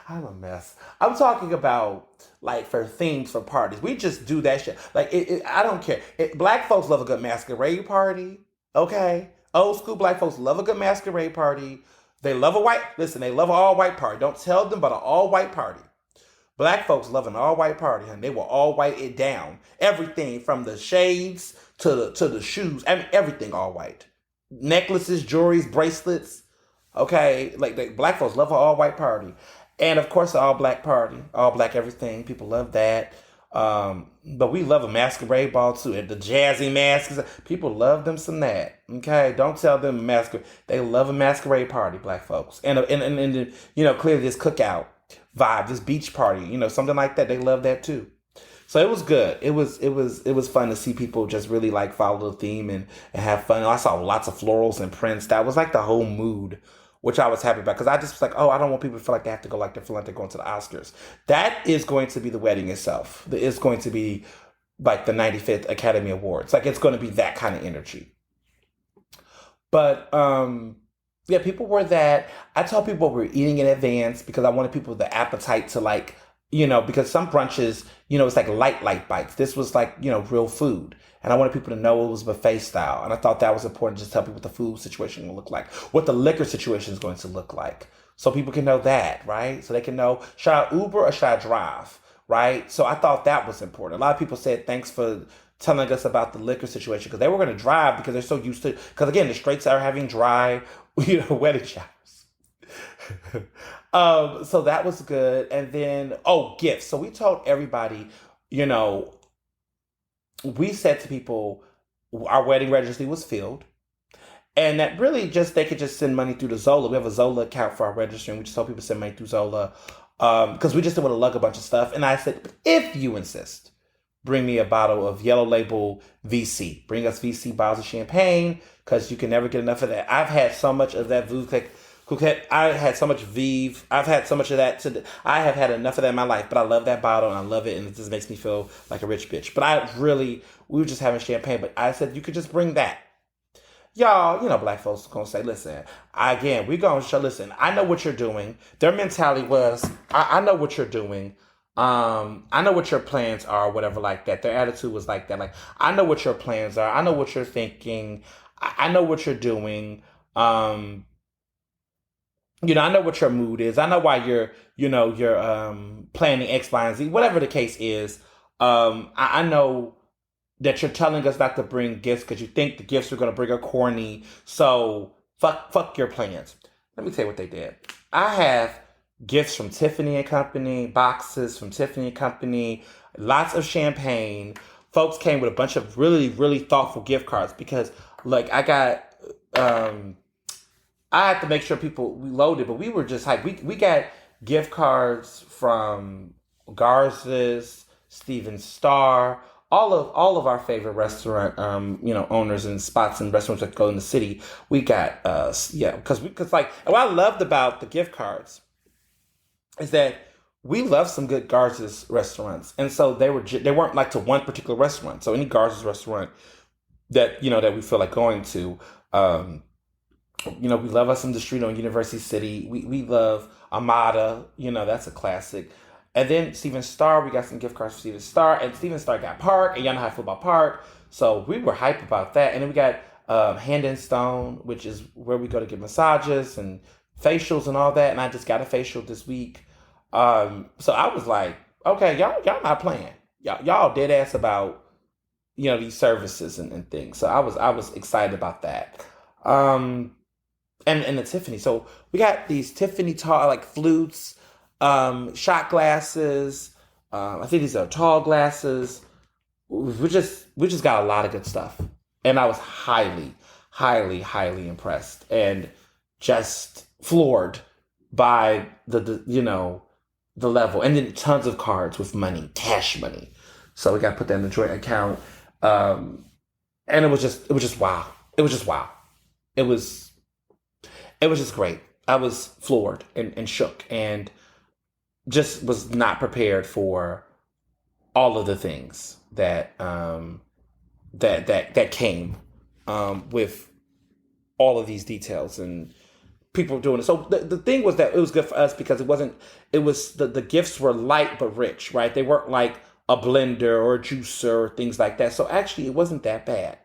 I'm a mess. I'm talking about like for themes for parties. We just do that shit. Like I don't care. Black folks love a good masquerade party. Okay, old school black folks love a good masquerade party. They love they love an all white party. Don't tell them about an all white party. Black folks love an all white party, and they will all white it down. Everything from the shades to the shoes. I mean everything all white. Necklaces, jewelries, bracelets. Okay, like black folks love an all white party, and of course, an all black party, all black everything. People love that. But we love a masquerade ball too. And the jazzy masks, people love them some that. Okay, don't tell them masquerade. They love a masquerade party, black folks, and clearly this cookout vibe, this beach party, something like that. They love that too. So it was good. It was fun to see people just really like follow the theme and have fun. I saw lots of florals and prints. That was like the whole mood, which I was happy about, because I just was like, oh, I don't want people to feel like they have to go like they feel like they're going to the Oscars. That is going to be the wedding itself. It's going to be like the 95th Academy Awards. Like it's going to be that kind of energy. But yeah, people were that. I told people we were eating in advance because I wanted people the appetite to like, because some brunches, it's like light bites. This was like, real food. And I wanted people to know it was buffet style. And I thought that was important, just tell people what the food situation will look like, what the liquor situation is going to look like. So people can know that, right? So they can know, should I Uber or should I drive, right? So I thought that was important. A lot of people said, thanks for telling us about the liquor situation, because they were going to drive because they're so used to, because again, the straights are having dry, wedding showers. So that was good. And then, gifts. So we told everybody, you know, we said to people, our wedding registry was filled. And that really just, they could just send money through the Zola. We have a Zola account for our registry, and we just told people to send money through Zola. Because we just didn't want to lug a bunch of stuff. And I said, if you insist, bring me a bottle of Yellow Label VC. Bring us VC bottles of champagne, because you can never get enough of that. I've had so much of that Coquette. I had so much Vive. I've had so much of that. I have had enough of that in my life, but I love that bottle and I love it, and it just makes me feel like a rich bitch. But we were just having champagne, but I said, you could just bring that. Y'all, black folks are gonna say, listen, we gonna show, listen, I know what you're doing. Their mentality was, I know what you're doing. I know what your plans are, whatever, like that. Their attitude was like that. Like, I know what your plans are. I know what you're thinking. I know what you're doing. I know what your mood is. I know why you're planning X, Y, and Z, whatever the case is. I know that you're telling us not to bring gifts because you think the gifts are going to bring a corny. So fuck your plans. Let me tell you what they did. I have gifts from Tiffany and Company, boxes from Tiffany and Company, lots of champagne. Folks came with a bunch of really, really thoughtful gift cards because, like, I had to make sure we loaded, but we were just like, we got gift cards from Garza's, Steven Starr, all of our favorite restaurant, owners and spots and restaurants that go in the city. We got, because like, what I loved about the gift cards is that we love some good Garza's restaurants, and so they weren't like to one particular restaurant. So any Garza's restaurant that we feel like going to, we love us some the street on University City. We love Amada, that's a classic. And then Steven Starr, we got some gift cards for Steven Starr, and Steven Starr got Park, and y'all know how I feel about Park, so we were hype about that. And then we got Hand and Stone, which is where we go to get massages and facials and all that. And I just got a facial this week. So I was like, okay, y'all not playing. Y'all dead ass about these services and things. So I was excited about that. And the Tiffany. So we got these Tiffany tall, like, flutes, shot glasses. I think these are tall glasses. We just got a lot of good stuff, and I was highly, highly, highly impressed and just floored by the level. And then tons of cards with money, cash money. So we got to put that in the joint account. And it was just wow. It was just wow. It was just great. I was floored and shook and just was not prepared for all of the things that came with all of these details and people doing it. So the thing was that it was good for us because the gifts were light but rich, right? They weren't like a blender or a juicer or things like that. So actually it wasn't that bad.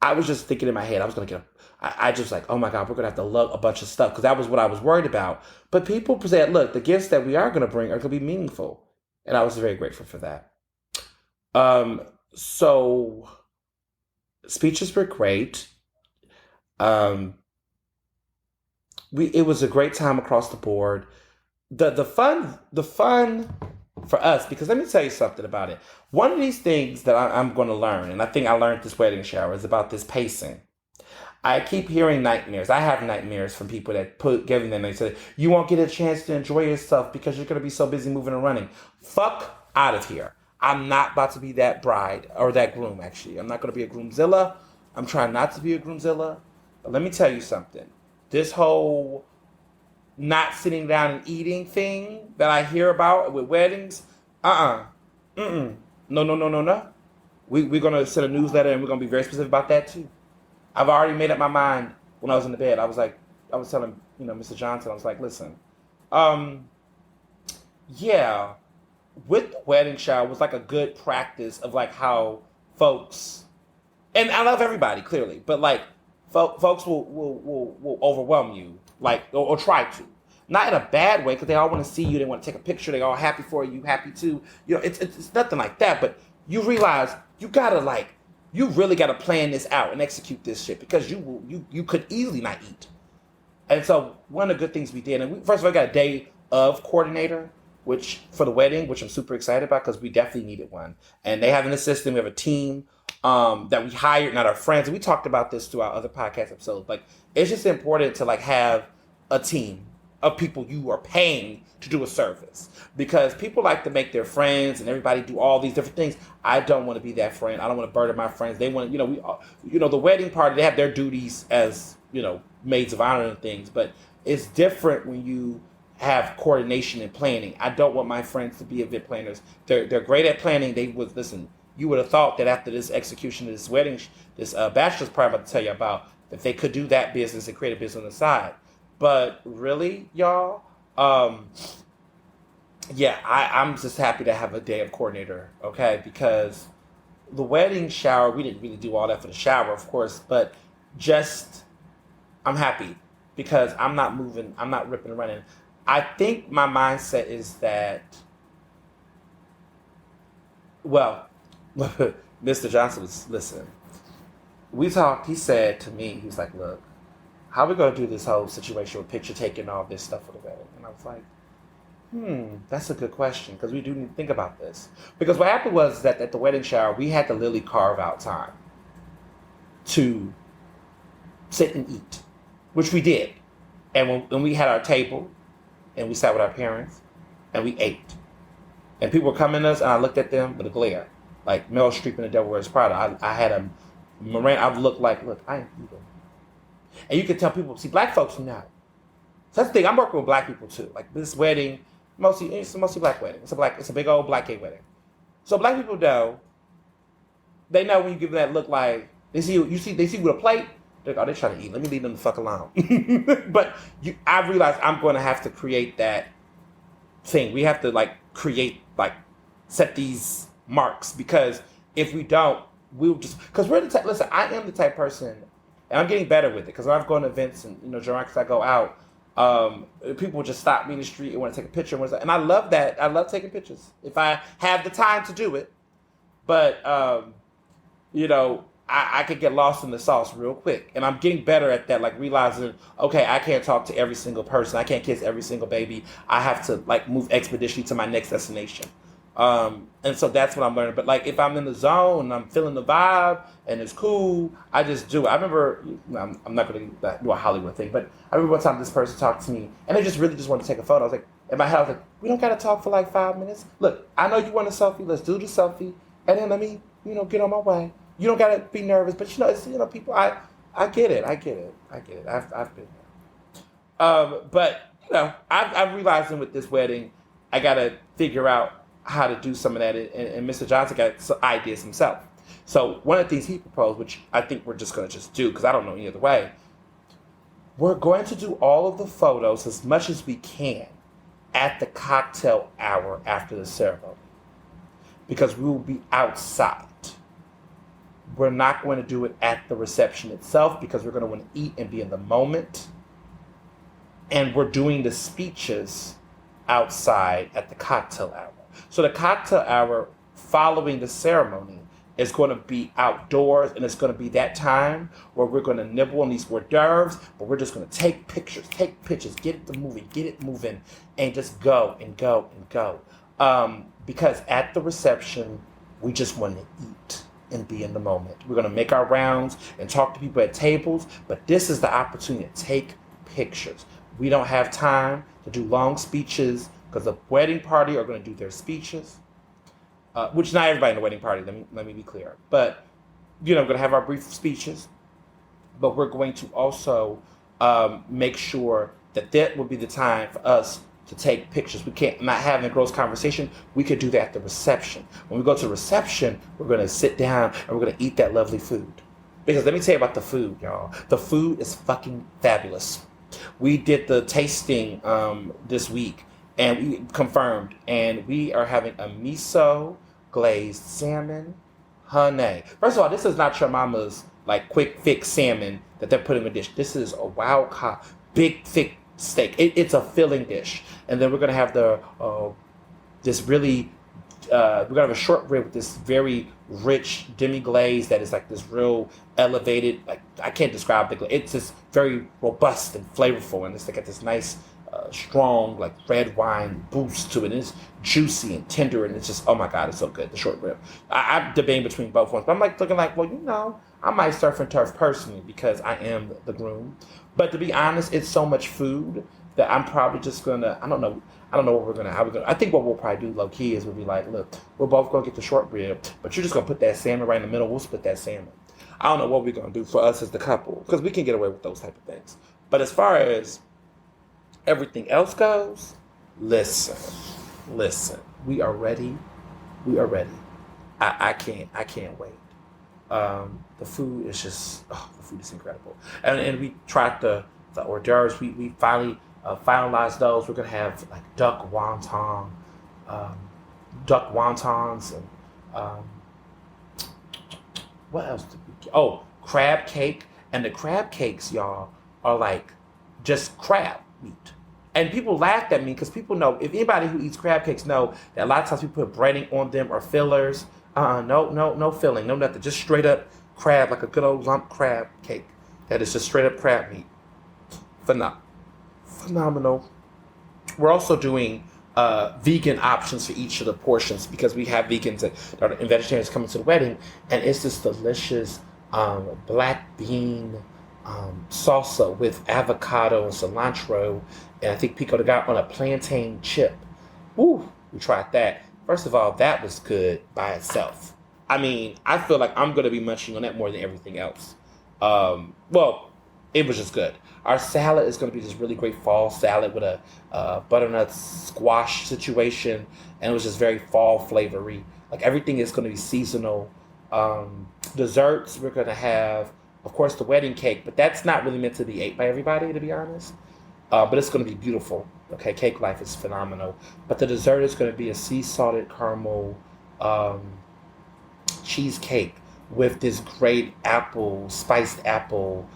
I was just thinking in my head, I was going to get I just like, oh my God, we're going to have to lug a bunch of stuff because that was what I was worried about. But people said, look, the gifts that we are going to bring are going to be meaningful. And I was very grateful for that. So speeches were great. It was a great time across the board. The fun for us, because let me tell you something about it. One of these things that I'm going to learn, and I think I learned this wedding shower, is about this pacing. I keep hearing nightmares. I have nightmares from people that giving them. They say, you won't get a chance to enjoy yourself because you're going to be so busy moving and running. Fuck out of here. I'm not about to be that bride or that groom, actually. I'm not going to be a groomzilla. I'm trying not to be a groomzilla. But let me tell you something. This whole not sitting down and eating thing that I hear about with weddings, no. We're going to send a newsletter and we're going to be very specific about that too. I've already made up my mind when I was in the bed. I was telling, Mr. Johnson, I was like, listen, with the wedding shower was like a good practice of like how folks, and I love everybody clearly, but like folks will overwhelm you, like, or try to. Not in a bad way, because they all want to see you. They want to take a picture. They all happy for you, happy too. It's nothing like that. But you realize you really gotta plan this out and execute this shit because you could easily not eat. And so one of the good things we did, and first of all, we got a day of coordinator, which for the wedding, which I'm super excited about because we definitely needed one. And they have an assistant. We have a team that we hired, not our friends. And we talked about this throughout other podcast episodes. Like, it's just important to like have a team of people you are paying to do a service, because people like to make their friends and everybody do all these different things. I don't want to be that friend. I don't want to burden my friends. They want to, the wedding party, they have their duties as, maids of honor and things, but it's different when you have coordination and planning. I don't want my friends to be event planners. They're great at planning. They would listen. You would have thought that after this execution of this wedding, this bachelor's party I'm about to tell you about, that they could do that business and create a business on the side. But really, y'all, I'm just happy to have a day of coordinator, okay? Because the wedding shower, we didn't really do all that for the shower, of course, but just, I'm happy because I'm not moving, I'm not ripping and running. I think my mindset is that, well, Mr. Johnson was, listen, we talked, he said to me, he was like, look, how are we going to do this whole situation with picture taking and all this stuff for the wedding? And I was like, that's a good question, because we do need to think about this. Because what happened was that at the wedding shower, we had to literally carve out time to sit and eat, which we did. And when we had our table, and we sat with our parents, and we ate. And people were coming to us, and I looked at them with a glare. Like Meryl Streep in The Devil Wears Prada. I had a Miranda, I looked like, look, I ain't eating. And you can tell people, see, black folks know. So that's the thing, I'm working with black people too. Like this wedding, it's a mostly black wedding. It's a big old black gay wedding. So black people know, they know when you give them that look, like, they see you with a plate, they're like, oh, they're trying to eat. Let me leave them the fuck alone. But I realized I'm going to have to create that thing. We have to set these marks, because if we don't, we'll just, because we're the type, listen, I am the type person, and I'm getting better with it, because when I've gone to events and, because I go out, people just stop me in the street and want to take a picture. And I love that. I love taking pictures if I have the time to do it. But, I could get lost in the sauce real quick. And I'm getting better at that, like realizing, okay, I can't talk to every single person. I can't kiss every single baby. I have to move expeditiously to my next destination. And so that's what I'm learning. But if I'm in the zone and I'm feeling the vibe and it's cool, I just do it. I remember, I'm not going to do a Hollywood thing, but I remember one time this person talked to me and they just really just wanted to take a photo. I was like, in my head, I was like, we don't got to talk for 5 minutes. Look, I know you want a selfie. Let's do the selfie. And then let me, get on my way. You don't got to be nervous, but it's, people, I get it. I've been there. But, I've realized with this wedding, I got to figure out how to do some of that, and Mr. Johnson got some ideas himself. So one of the things he proposed, which I think we're just going to just do, because I don't know any other way, we're going to do all of the photos as much as we can at the cocktail hour after the ceremony, because we will be outside. We're not going to do it at the reception itself, because we're going to want to eat and be in the moment, and we're doing the speeches outside at the cocktail hour. So the cocktail hour following the ceremony is going to be outdoors, and it's going to be that time where we're going to nibble on these hors d'oeuvres, but we're just going to take pictures, get it moving, and just go and go and go. Because at the reception, we just want to eat and be in the moment. We're going to make our rounds and talk to people at tables, but this is the opportunity to take pictures. We don't have time to do long speeches, because the wedding party are going to do their speeches, which not everybody in the wedding party, let me be clear. But, we're going to have our brief speeches, but we're going to also make sure that will be the time for us to take pictures. We can't not having a gross conversation. We could do that at the reception. When we go to the reception, we're going to sit down and we're going to eat that lovely food. Because let me tell you about the food, y'all. The food is fucking fabulous. We did the tasting this week, and we confirmed, and we are having a miso glazed salmon, honey. First of all, this is not your mama's quick fix salmon that they're putting in a dish. This is a wild caught, big thick steak. It's a filling dish, and then we're gonna have the this really we're gonna have a short rib with this very rich demi glaze that is like this real elevated. Like I can't describe the glaze. It's just very robust and flavorful, and it's like got this nice, strong like red wine boost to it. And it's juicy and tender, and it's just oh my god, it's so good. The short rib. I'm debating between both ones, but I'm like looking like, well, I might surf and turf personally because I am the groom. But to be honest, it's so much food that I'm probably just gonna. I don't know what we're gonna. How we're gonna. I think what we'll probably do low key is we'll be like, look, we're both gonna get the short rib, but you're just gonna put that salmon right in the middle. We'll split that salmon. I don't know what we're gonna do for us as the couple because we can get away with those type of things. But as far as everything else goes, listen. We are ready. We are ready. I can't wait. The food is just the food is incredible, and we tried the hors d'oeuvres. We finally finalized those. We're gonna have like um, duck wontons, and what else did we get? Oh, crab cake, and the crab cakes, y'all, are like just crab meat. And people laughed at me because people know if anybody who eats crab cakes know that a lot of times we put breading on them or fillers. No filling, no nothing. Just straight up crab, like a good old lump crab cake. That is just straight up crab meat. Phenomenal. We're also doing vegan options for each of the portions because we have vegans and vegetarians coming to the wedding, and it's this delicious black bean salsa with avocado and cilantro, and I think pico de gallo on a plantain chip. Woo! We tried that. First of all, that was good by itself. I mean, I feel like I'm going to be munching on that more than everything else. Well, it was just good. Our salad is going to be this really great fall salad with a butternut squash situation, and it was just very fall flavory. Like everything is going to be seasonal. Desserts, we're going to have, of course, the wedding cake, but that's not really meant to be ate by everybody, to be honest. But it's going to be beautiful. Okay, cake life is phenomenal. But the dessert is going to be a sea salted caramel cheesecake with this great spiced apple,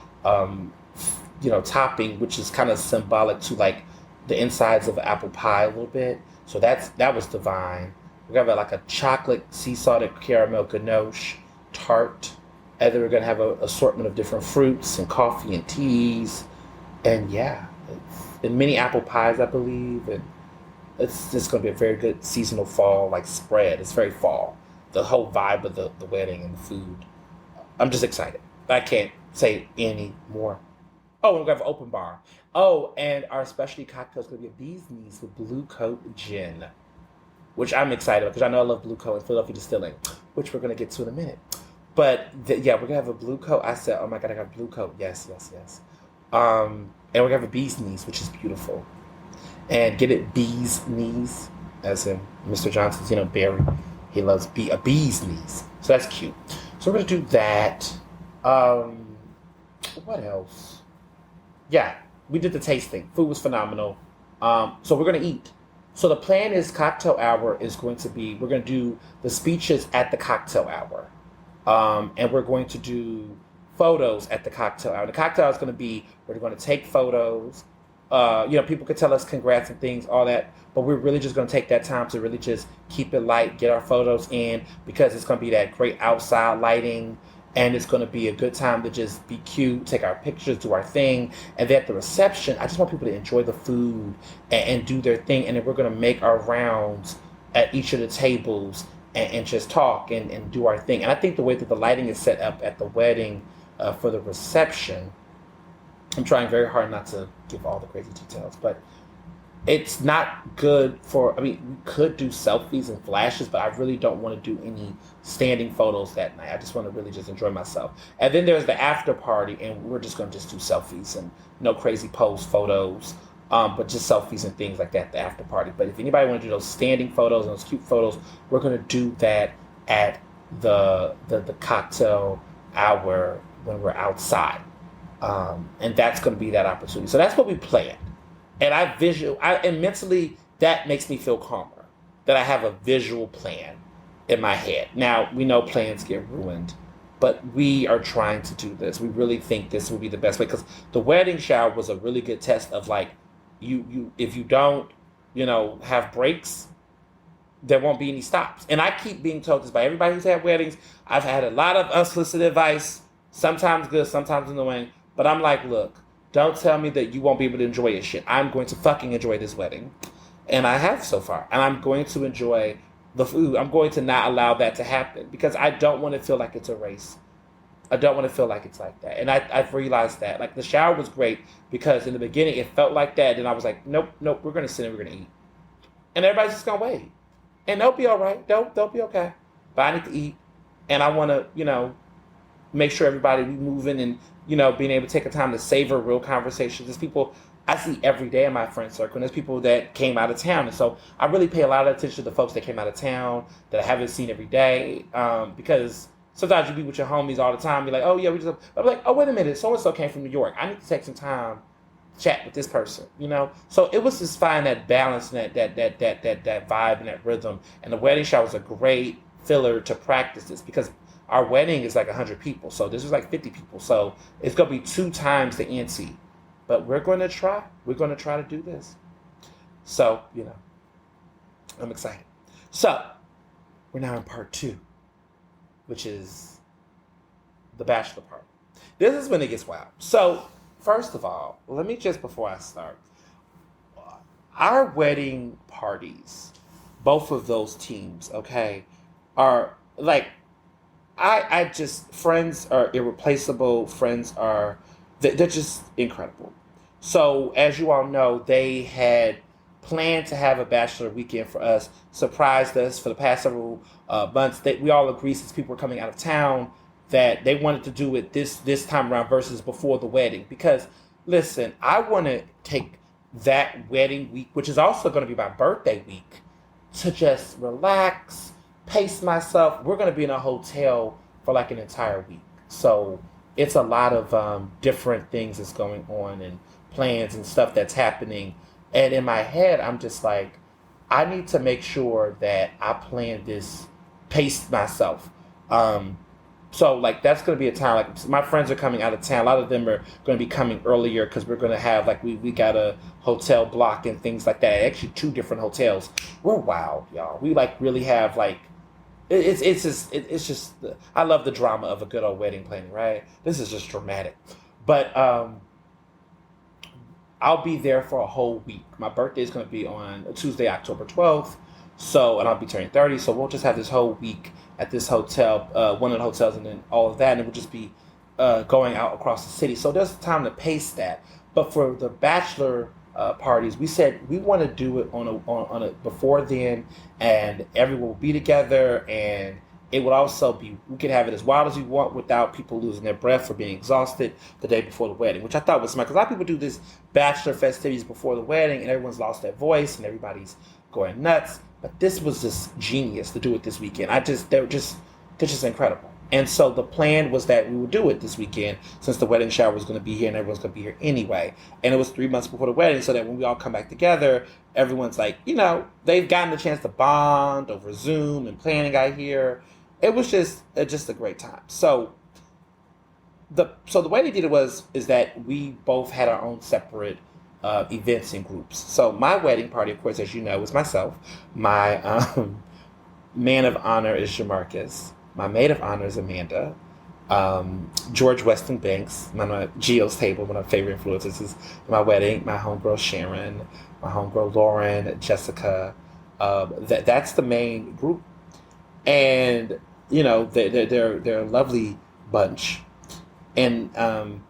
topping, which is kind of symbolic to like the insides of apple pie a little bit. So that was divine. We're gonna have like a chocolate sea salted caramel ganache tart, and then we're gonna have an assortment of different fruits and coffee and teas, and yeah, and mini apple pies, I believe, and it's just gonna be a very good seasonal fall like spread. It's very fall. The whole vibe of the wedding and the food. I'm just excited. I can't say any more. Oh, and we're gonna have an open bar. Oh, and our specialty cocktail is gonna be a bee's knees with Blue Coat gin, which I'm excited about because I know I love Blue Coat and Philadelphia Distilling, which we're gonna get to in a minute. But yeah, we're gonna have a Blue Coat. I said, oh my god, I got Blue Coat. Yes. And we're gonna have a bee's knees, which is beautiful. And get it bee's knees, as in Mr. Johnson's, Barry. He loves a bee's knees. So that's cute. So we're gonna do that. What else? Yeah, we did the tasting. Food was phenomenal. So we're gonna eat. So the plan is cocktail hour is going to be, we're gonna do the speeches at the cocktail hour. And we're going to do photos at the cocktail hour. The cocktail hour is gonna be, we're gonna take photos. People could tell us congrats and things, all that, but we're really just going to take that time to really just keep it light, get our photos in, because it's going to be that great outside lighting, and it's going to be a good time to just be cute, take our pictures, do our thing, and then at the reception, I just want people to enjoy the food and do their thing, and then we're going to make our rounds at each of the tables and just talk and do our thing. And I think the way that the lighting is set up at the wedding for the reception, I'm trying very hard not to give all the crazy details, but it's not good we could do selfies and flashes, but I really don't want to do any standing photos that night. I just want to really just enjoy myself. And then there's the after party, and we're just going to just do selfies and no crazy pose photos, but just selfies and things like that, the after party. But if anybody want to do those standing photos and those cute photos, we're going to do that at the cocktail hour when we're outside. And that's going to be that opportunity. So that's what we planned. And mentally, that makes me feel calmer, that I have a visual plan in my head. Now, we know plans get ruined, but we are trying to do this. We really think this will be the best way, because the wedding shower was a really good test of like, if you don't, have breaks, there won't be any stops. And I keep being told this by everybody who's had weddings. I've had a lot of unsolicited advice, sometimes good, sometimes annoying. But I'm like, look, don't tell me that you won't be able to enjoy your shit. I'm going to fucking enjoy this wedding. And I have so far. And I'm going to enjoy the food. I'm going to not allow that to happen because I don't want to feel like it's a race. I don't want to feel like it's like that. And I've realized that. Like, the shower was great because in the beginning it felt like that. And I was like, nope, we're going to sit and we're going to eat. And everybody's just going to wait. And they'll be all right. They'll be okay. But I need to eat. And I want to, make sure everybody be moving and, being able to take a time to savor real conversations. There's people I see every day in my friend circle. And there's people that came out of town. And so I really pay a lot of attention to the folks that came out of town that I haven't seen every day. Because sometimes you be with your homies all the time. You're like, oh, yeah, I'm like, oh, wait a minute. So-and-so came from New York. I need to take some time to chat with this person, So it was just finding that balance and that vibe and that rhythm. And the wedding shower was a great filler to practice this because our wedding is like 100 people. So this was like 50 people. So it's going to be 2 times the ante. But we're going to try. We're going to try to do this. So, I'm excited. So, we're now in part 2, which is the bachelor part. This is when it gets wild. So, first of all, let me just, before I start, our wedding parties, both of those teams, okay, are like, I just, friends are irreplaceable. Friends are, they're just incredible. So, as you all know, they had planned to have a bachelor weekend for us, surprised us for the past several months. That we all agreed, since people were coming out of town, that they wanted to do it this time around versus before the wedding. Because, listen, I want to take that wedding week, which is also going to be my birthday week, to just relax, pace myself. We're going to be in a hotel for like an entire week. So it's a lot of different things that's going on and plans and stuff that's happening. And in my head, I'm just like, I need to make sure that I plan this, pace myself. So like that's going to be a time, like my friends are coming out of town. A lot of them are going to be coming earlier because we're going to have like, we got a hotel block and things like that. Actually 2 different hotels. We're wild, y'all. We like really have like, it's just, I love the drama of a good old wedding planning, right? This is just dramatic. But I'll be there for a whole week. My birthday is going to be on Tuesday, October 12th. So, and I'll be turning 30. So we'll just have this whole week at this hotel, one of the hotels, and then all of that. And it will just be going out across the city. So there's time to pace that. But for the bachelor parties, we said we want to do it on a before then, and everyone will be together, and it would also be, we could have it as wild as we want without people losing their breath or being exhausted the day before the wedding, which I thought was smart. Because a lot of people do this bachelor festivities before the wedding and everyone's lost their voice and everybody's going nuts. But this was just genius to do it this weekend. They're just incredible. And so the plan was that we would do it this weekend since the wedding shower was going to be here and everyone's going to be here anyway. And it was 3 months before the wedding, so that when we all come back together, everyone's like, they've gotten a chance to bond over Zoom and planning out here. It was just a great time. So the way they did it is that we both had our own separate events and groups. So my wedding party, of course, as you know, was myself. My man of honor is Jamarcus. My maid of honor is Amanda. George Weston Banks, my Geo's table, one of my favorite influences, is my wedding. My homegirl Sharon, my homegirl Lauren, Jessica. That's the main group, and they're a lovely bunch. And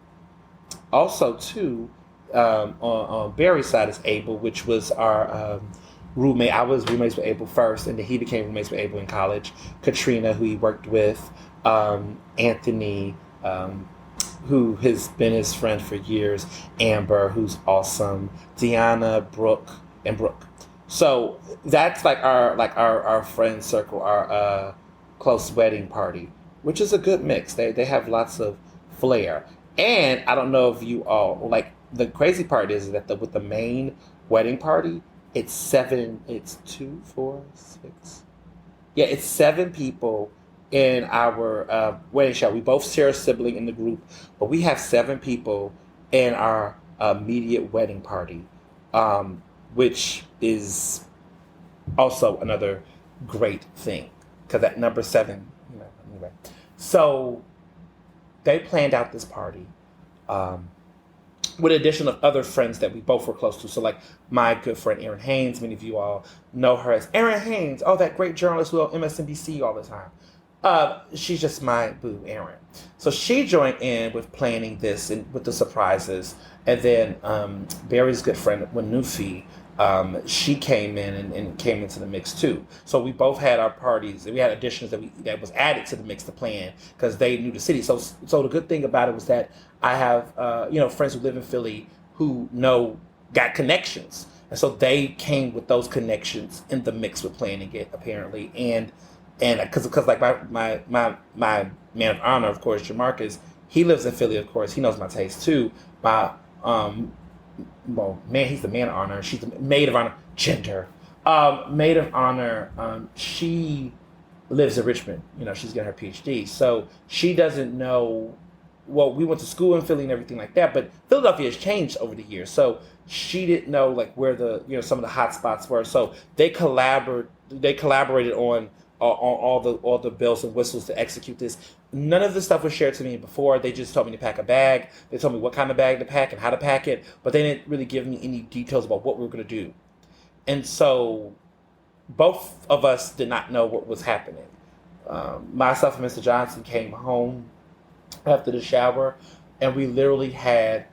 also too, on Barry's side is Abel, which was our roommate. I was roommates with Abel first, and then he became roommates with Abel in college. Katrina, who he worked with, Anthony, who has been his friend for years, Amber, who's awesome, Deanna, Brooke. So that's like our friend circle, our close wedding party, which is a good mix. They have lots of flair. And I don't know if you all like, the crazy part is that with the main wedding party, it's 7 people in our wedding shower. We both share a sibling in the group, but we have 7 people in our immediate wedding party, which is also another great thing. Because that number 7, anyway. So they planned out this party. Um, with the addition of other friends that we both were close to. So, like my good friend Erin Haynes, many of you all know her as Erin Haynes. Oh, that great journalist who on MSNBC all the time. She's just my boo, Erin. So she joined in with planning this and with the surprises. And then Barry's good friend, Wanufi, she came in and came into the mix too. So we both had our parties, and we had additions that was added to the mix to plan because they knew the city. So the good thing about it was that I have friends who live in Philly who got connections, and so they came with those connections in the mix with planning it apparently, and because like my man of honor, of course, Jamarcus, he lives in Philly, of course, he knows my taste too. My he's the man of honor. She's the maid of honor. Gender. Maid of honor. She lives in Richmond. She's getting her PhD. So she doesn't know. Well, we went to school in Philly and everything like that, but Philadelphia has changed over the years. So she didn't know like where the some of the hot spots were. So they collaborated on all the bells and whistles to execute this. None of the stuff was shared to me before. They just told me to pack a bag. They told me what kind of bag to pack and how to pack it, but they didn't really give me any details about what we were going to do. And so both of us did not know what was happening. Myself and Mr. Johnson came home after the shower, and we literally had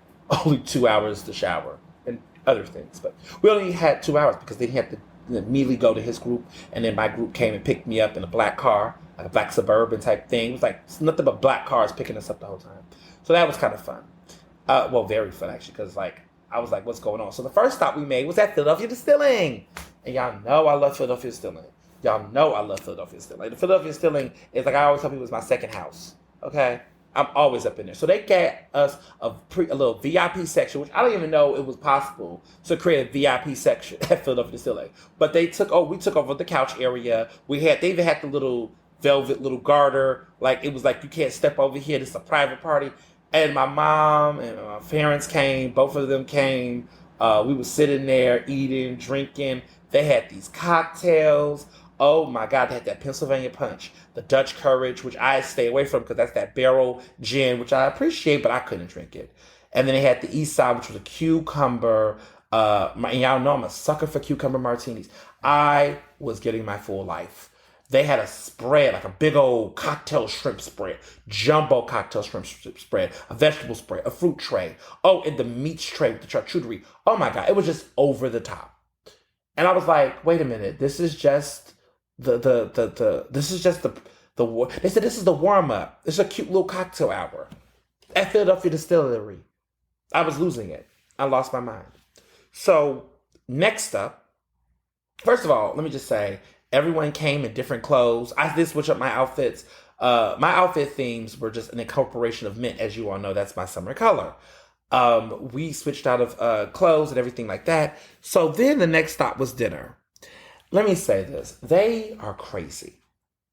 only 2 hours to shower and other things. But we only had 2 hours because they had to immediately go to his group, and then my group came and picked me up in a black car, like a black Suburban type thing. It was like nothing but black cars picking us up the whole time. So that was kind of fun. Very fun actually, because I was like, what's going on? So the first stop we made was at Philadelphia Distilling. And y'all know I love Philadelphia Distilling. The Philadelphia Distilling is, like I always tell people, it's my second house. Okay? I'm always up in there. So they gave us a little VIP section, which I don't even know it was possible to create a VIP section at Philadelphia Distilling. But we took over the couch area. They even had the little velvet little garter. Like it was like, you can't step over here. This is a private party. And my mom and my parents came. Both of them came. We were sitting there eating, drinking. They had these cocktails. Oh my God, they had that Pennsylvania Punch, the Dutch Courage, which I stay away from because that's that barrel gin, which I appreciate, but I couldn't drink it. And then they had the East Side, which was a cucumber. Y'all know I'm a sucker for cucumber martinis. I was getting my full life. They had a spread, like a big old cocktail shrimp spread, jumbo cocktail shrimp spread, a vegetable spread, a fruit tray. Oh, and the meats tray with the charcuterie. Oh my God, it was just over the top. And I was like, wait a minute, this is just this is just the they said this is the warm up. This is a cute little cocktail hour at Philadelphia Distillery. I was losing it. I lost my mind. So next up, first of all, let me just say, everyone came in different clothes. I did switch up my outfits. My outfit themes were just an incorporation of mint, as you all know. That's my summer color. We switched out of clothes and everything like that. So then the next stop was dinner. Let me say this. They are crazy.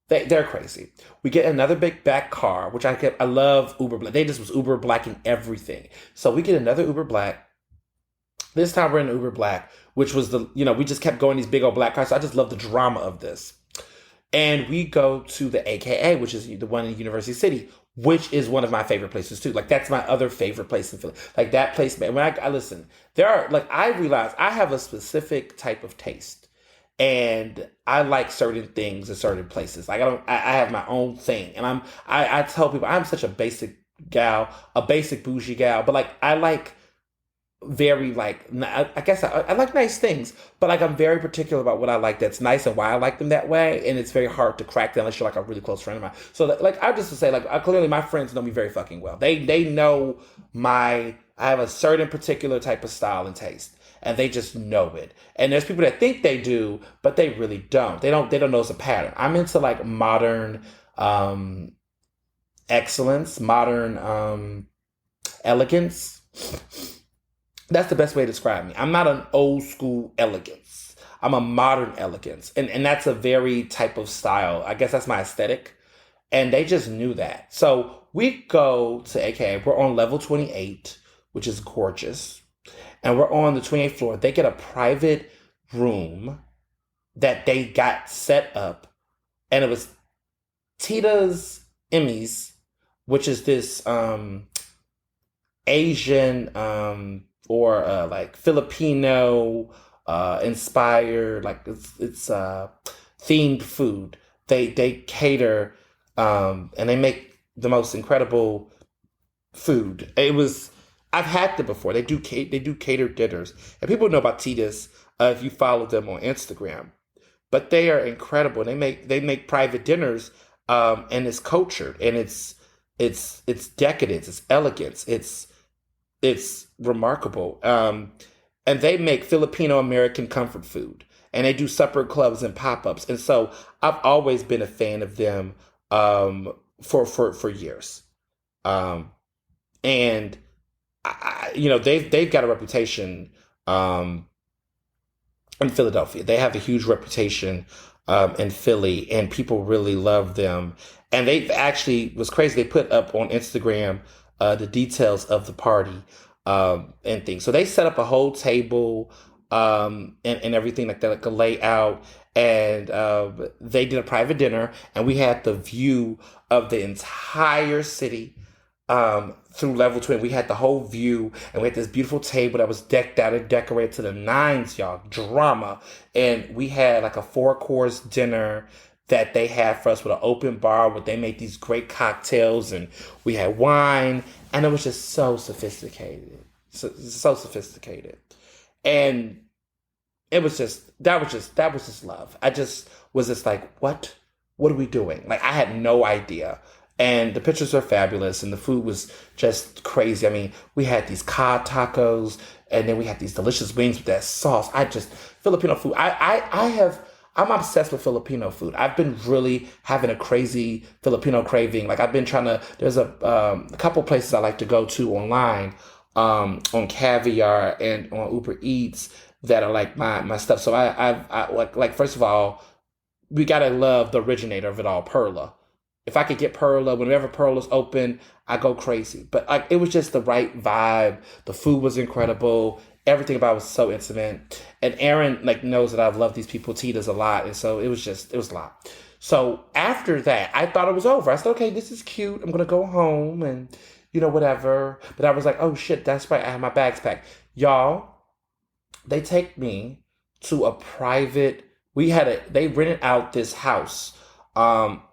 They're crazy. We get another big back car, which I love Uber Black. They just was Uber Black in everything. So we get another Uber Black. This time we're in Uber Black, which was we just kept going these big old black cars. So I just love the drama of this. And we go to the AKA, which is the one in University City, which is one of my favorite places too. Like that's my other favorite place in Philly. Like that place, man. When I listen, I realize I have a specific type of taste. And I like certain things in certain places. Like I have my own thing. And I tell people I'm such a basic gal, a basic bougie gal, but like I like very I guess I like nice things, but like I'm very particular about what I like that's nice and why I like them that way. And it's very hard to crack that unless you're like a really close friend of mine. So like I just to say clearly my friends know me very fucking well. They know I have a certain particular type of style and taste. And they just know it. And there's people that think they do, but they really don't. They don't know it's a pattern. I'm into like modern excellence, modern elegance. That's the best way to describe me. I'm not an old school elegance. I'm a modern elegance. And that's a very type of style. I guess that's my aesthetic. And they just knew that. So we go to AKA. We're on level 28, which is gorgeous. And we're on the 28th floor. They get a private room that they got set up, and it was Tita's Emmys, which is this Asian or like Filipino inspired, like it's themed food. They cater and they make the most incredible food. It was I've had them before. They do catered dinners, and people know about Tita's if you follow them on Instagram. But they are incredible. They make private dinners, and it's cultured, and it's decadence, it's elegance, it's remarkable. And they make Filipino American comfort food, and they do supper clubs and pop ups. And so I've always been a fan of them for years. Um, and they've got a reputation um, in Philadelphia. They have a huge reputation in Philly, and people really love them. And they actually was crazy. They put up on Instagram the details of the party and things. So they set up a whole table and everything like that, like a layout. And they did a private dinner, and we had the view of the entire city through level 20. We had the whole view, and we had this beautiful table that was decked out and decorated to the nines, y'all. Drama. And we had like a four-course dinner that they had for us with an open bar where they made these great cocktails, and we had wine, and it was just so sophisticated. So sophisticated. And it was just that was just love. I just was just like, what are we doing? Like I had no idea. And the pictures are fabulous, and the food was just crazy. I mean, we had these cod tacos, and then we had these delicious wings with that sauce. Filipino food. I'm obsessed with Filipino food. I've been really having a crazy Filipino craving. Like I've been trying to. There's a couple places I like to go to online, on Caviar and on Uber Eats that are like my stuff. So I like first of all, we gotta love the originator of it all, Perla. If I could get Perla, whenever Perla's open, I go crazy. But it was just the right vibe. The food was incredible. Everything about it was so intimate. And Aaron knows that I've loved these people, Tita's, a lot. And so it was a lot. So after that, I thought it was over. I said, okay, this is cute. I'm gonna go home and whatever. But I was like, oh shit, that's right. I have my bags packed. Y'all, they take me to a private. They rented out this house.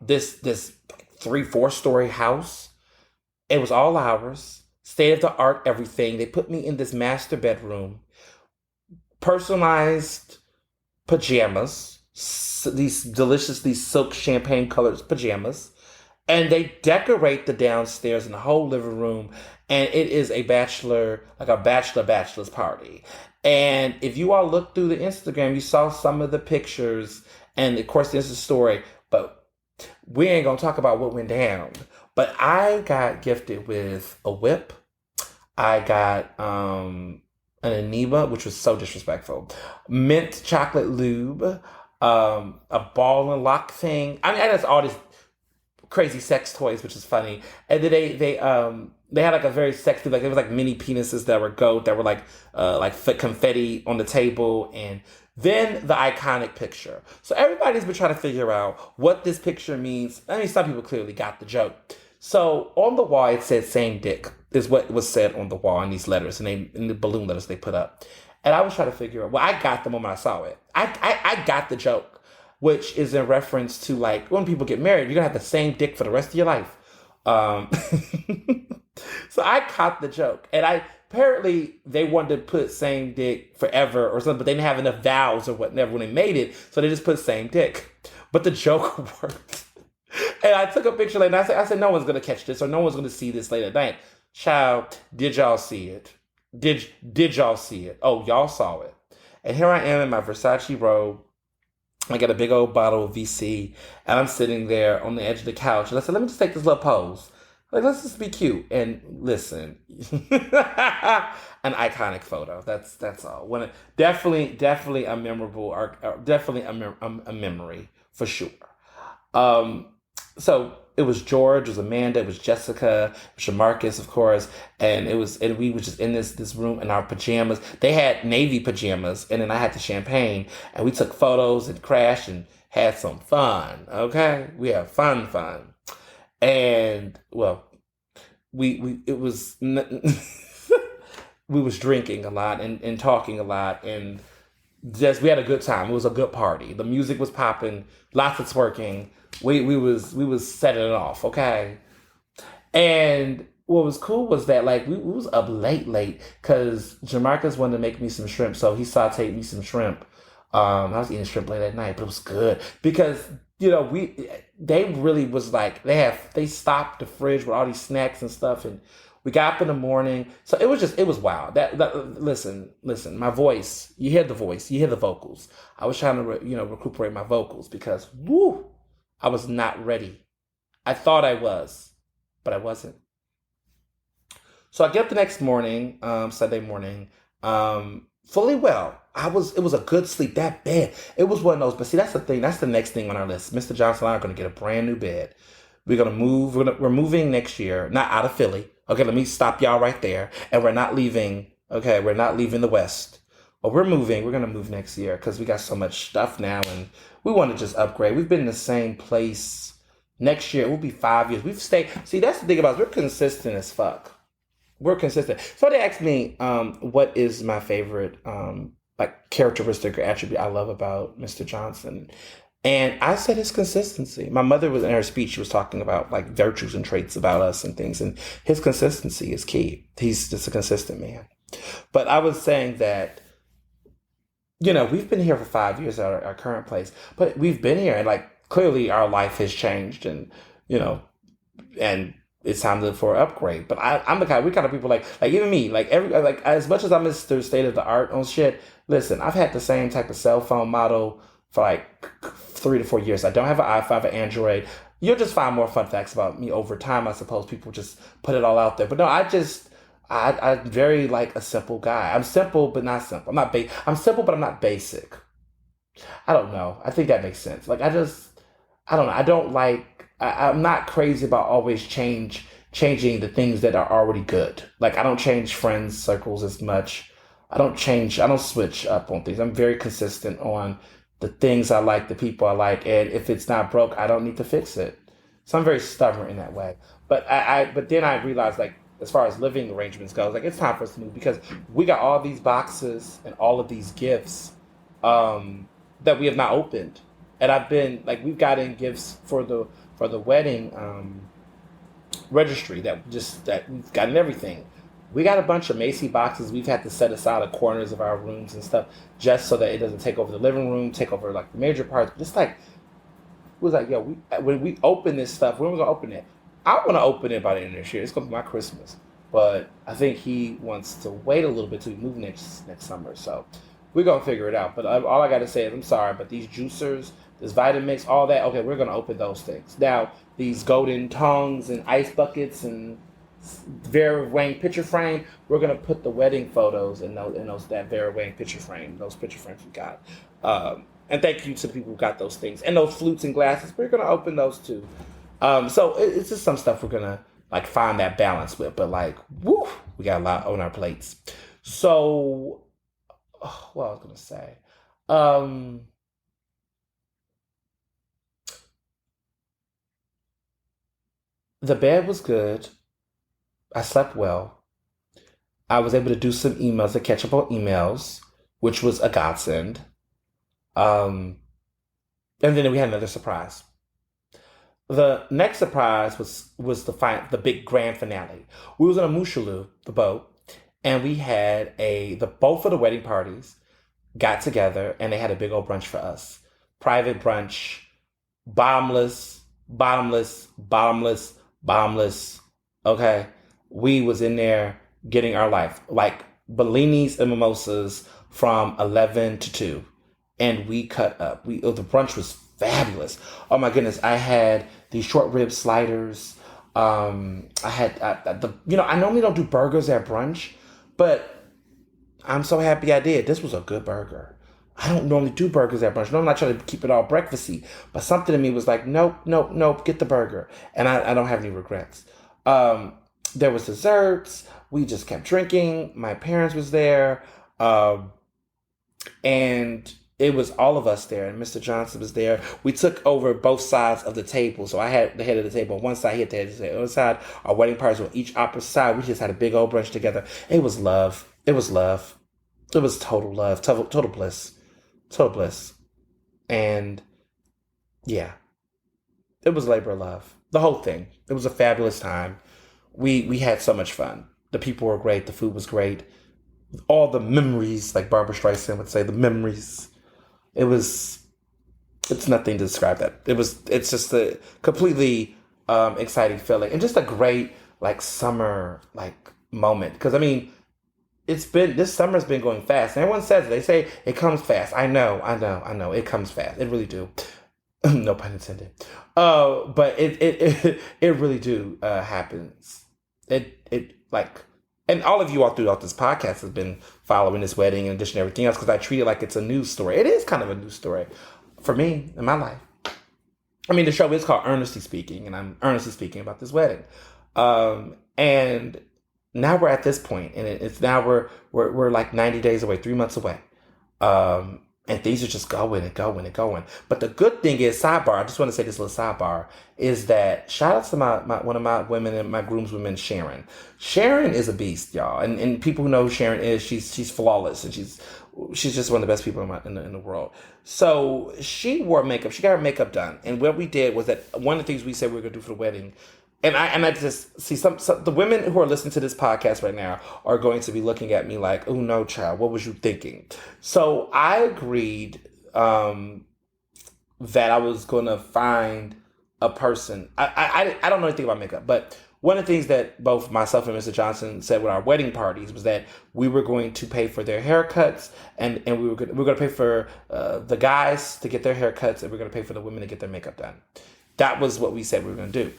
This 3-4 story house. It was all ours. State of the art, everything. They put me in this master bedroom. Personalized pajamas. These silk champagne colored pajamas. And they decorate the downstairs and the whole living room. And it is a bachelor's party. And if you all look through the Instagram, you saw some of the pictures. And of course, there's a story. But we ain't gonna talk about what went down. But I got gifted with a whip. I got an enema, which was so disrespectful. Mint chocolate lube, a ball and lock thing. I mean, I just all these crazy sex toys, which is funny. And then they had like a very sexy, like it was like mini penises that were gold, that were like confetti on the table, and then the iconic picture. So everybody's been trying to figure out what this picture means. I mean, some people clearly got the joke. So on the wall, it said "same dick" is what was said on the wall in these letters, and in the balloon letters they put up. And I was trying to figure out. Well, I got the moment I saw it. I got the joke, which is in reference to like when people get married, you're gonna have the same dick for the rest of your life. Um, so I caught the joke, and apparently they wanted to put same dick forever or something, but they didn't have enough vowels or whatever when they made it, so they just put same dick. But the joke worked. And I took a picture later, and I said, no one's gonna catch this, or no one's gonna see this late at night. Child, did y'all see it? Did y'all see it? Oh, y'all saw it. And here I am in my Versace robe. I got a big old bottle of VC, and I'm sitting there on the edge of the couch, and I said, let me just take this little pose. Like, let's just be cute. And listen, an iconic photo. That's all. Definitely a memorable, or definitely a memory for sure. Um, so it was George, it was Amanda, it was Jessica, it was Marcus, of course, and we were just in this room in our pajamas. They had navy pajamas, and then I had the champagne, and we took photos and crashed and had some fun. Okay, we had fun, and well, we it was we was drinking a lot and talking a lot and just we had a good time. It was a good party. The music was popping, lots of twerking. We was setting it off, okay. And what was cool was that like we was up late because Jamarcus wanted to make me some shrimp, so he sauteed me some shrimp. I was eating shrimp late at night, but it was good because they really was like they stocked the fridge with all these snacks and stuff, and we got up in the morning. So it was wild. That listen, my voice. You hear the voice. You hear the vocals. I was trying to recuperate my vocals because woo, I was not ready. I thought I was, but I wasn't. So I get up the next morning, Sunday morning, fully well. It was a good sleep. That bed, it was one of those. But see, that's the thing. That's the next thing on our list. Mr. Johnson and I are going to get a brand new bed. We're going to move. We're moving next year, not out of Philly. Okay, let me stop y'all right there. And we're not leaving. Okay, we're not leaving the West. But we're moving. We're going to move next year because we got so much stuff now and we want to just upgrade. We've been in the same place. Next year, it will be 5 years. We've stayed. See, that's the thing about us. We're consistent as fuck. We're consistent. So they asked me, what is my favorite like characteristic or attribute I love about Mr. Johnson? And I said his consistency. My mother was in her speech, she was talking about like virtues and traits about us and things, and his consistency is key. He's just a consistent man. But I was saying that, we've been here for 5 years at our current place, but we've been here and like clearly our life has changed and, and it's time for an upgrade. But I'm the we kind of people like even me, like as much as I miss the state of the art on shit, listen, I've had the same type of cell phone model for like 3 to 4 years. I don't have an iPhone, I have an Android. You'll just find more fun facts about me over time. I suppose people just put it all out there. But no, I'm very like a simple guy. I'm simple, but not simple. I'm simple, but I'm not basic. I don't know. I think that makes sense. Like I don't know. I don't like. I'm not crazy about always changing the things that are already good. Like I don't change friends circles as much. I don't switch up on things. I'm very consistent on the things I like, the people I like, and if it's not broke, I don't need to fix it. So I'm very stubborn in that way. But then I realized, like, as far as living arrangements goes, like it's time for us to move because we got all these boxes and all of these gifts that we have not opened, and I've been like we've gotten gifts for the wedding registry that we've gotten everything. We got a bunch of Macy boxes. We've had to set aside the corners of our rooms and stuff just so that it doesn't take over the living room, take over like the major parts. But it's like, it was like, yo, when we open this stuff, when are we gonna open it? I want to open it by the end of this year. It's gonna be my Christmas, but I think he wants to wait a little bit till we move next summer. So we're gonna figure it out. But all I gotta say is, I'm sorry, but these juicers, this Vitamix, all that, okay, we're gonna open those things. Now these golden tongs and ice buckets and Vera Wang picture frame. We're gonna put the wedding photos in those that Vera Wang picture frame. Those picture frames we got. And thank you to the people who got those things and those flutes and glasses. We're gonna open those too. So it's just some stuff we're gonna like find that balance with. But like, woo, we got a lot on our plates. So, what I was gonna say. The bed was good. I slept well. I was able to do some emails to catch up on emails, which was a godsend. Um, and then we had another surprise. The next surprise was the big grand finale. We was on a Mushalu, the boat, and we had the both of the wedding parties got together and they had a big old brunch for us. Private brunch, bottomless, bottomless, bottomless, bottomless. Okay. We was in there getting our life, like Bellinis and mimosas from 11 to 2. And we cut up. The brunch was fabulous. Oh my goodness. I had these short rib sliders. I had I normally don't do burgers at brunch, but I'm so happy I did. This was a good burger. I don't normally do burgers at brunch. Normally I try to keep it all breakfasty. But something in me was like, nope, nope, nope, get the burger. And I don't have any regrets. There was desserts. We just kept drinking. My parents was there. Um, and it was all of us there. And Mr. Johnson was there. We took over both sides of the table. So I had the head of the table on one side. He had the head of the other side. Our wedding parties were each opposite side. We just had a big old brunch together. It was love. It was love. It was total love. Total bliss. Total bliss. And yeah, it was labor of love. The whole thing. It was a fabulous time. We had so much fun. The people were great. The food was great. All the memories, like Barbara Streisand would say, the memories. It was. It's nothing to describe that. It's just a completely exciting feeling and just a great like summer like moment. Because I mean, this summer's been going fast. And everyone says it. They say it comes fast. I know. It comes fast. It really do. No pun intended. But it really do happens. It like, and all of you all throughout this podcast has been following this wedding in addition to everything else because I treat it like it's a news story. It is kind of a news story for me in my life. I mean, the show is called Ernestly Speaking, and I'm earnestly speaking about this wedding. And now we're at this point, and it's now we're like 90 days away, 3 months away. And things are just going and going and going. But the good thing is, sidebar, I just want to say this little sidebar, is that shout out to my one of my women and my groomswomen, Sharon. Sharon is a beast, y'all. And people who know who Sharon is, she's flawless, and she's just one of the best people in the world. So she wore makeup. She got her makeup done. And what we did was that one of the things we said we were going to do for the wedding, and I just see some the women who are listening to this podcast right now are going to be looking at me like, oh no, child, what was you thinking? So I agreed that I was going to find a person. I don't know anything about makeup, but one of the things that both myself and Mr. Johnson said with our wedding parties was that we were going to pay for their haircuts, and we were going to pay for the guys to get their haircuts, and we are going to pay for the women to get their makeup done. That was what we said we were going to do.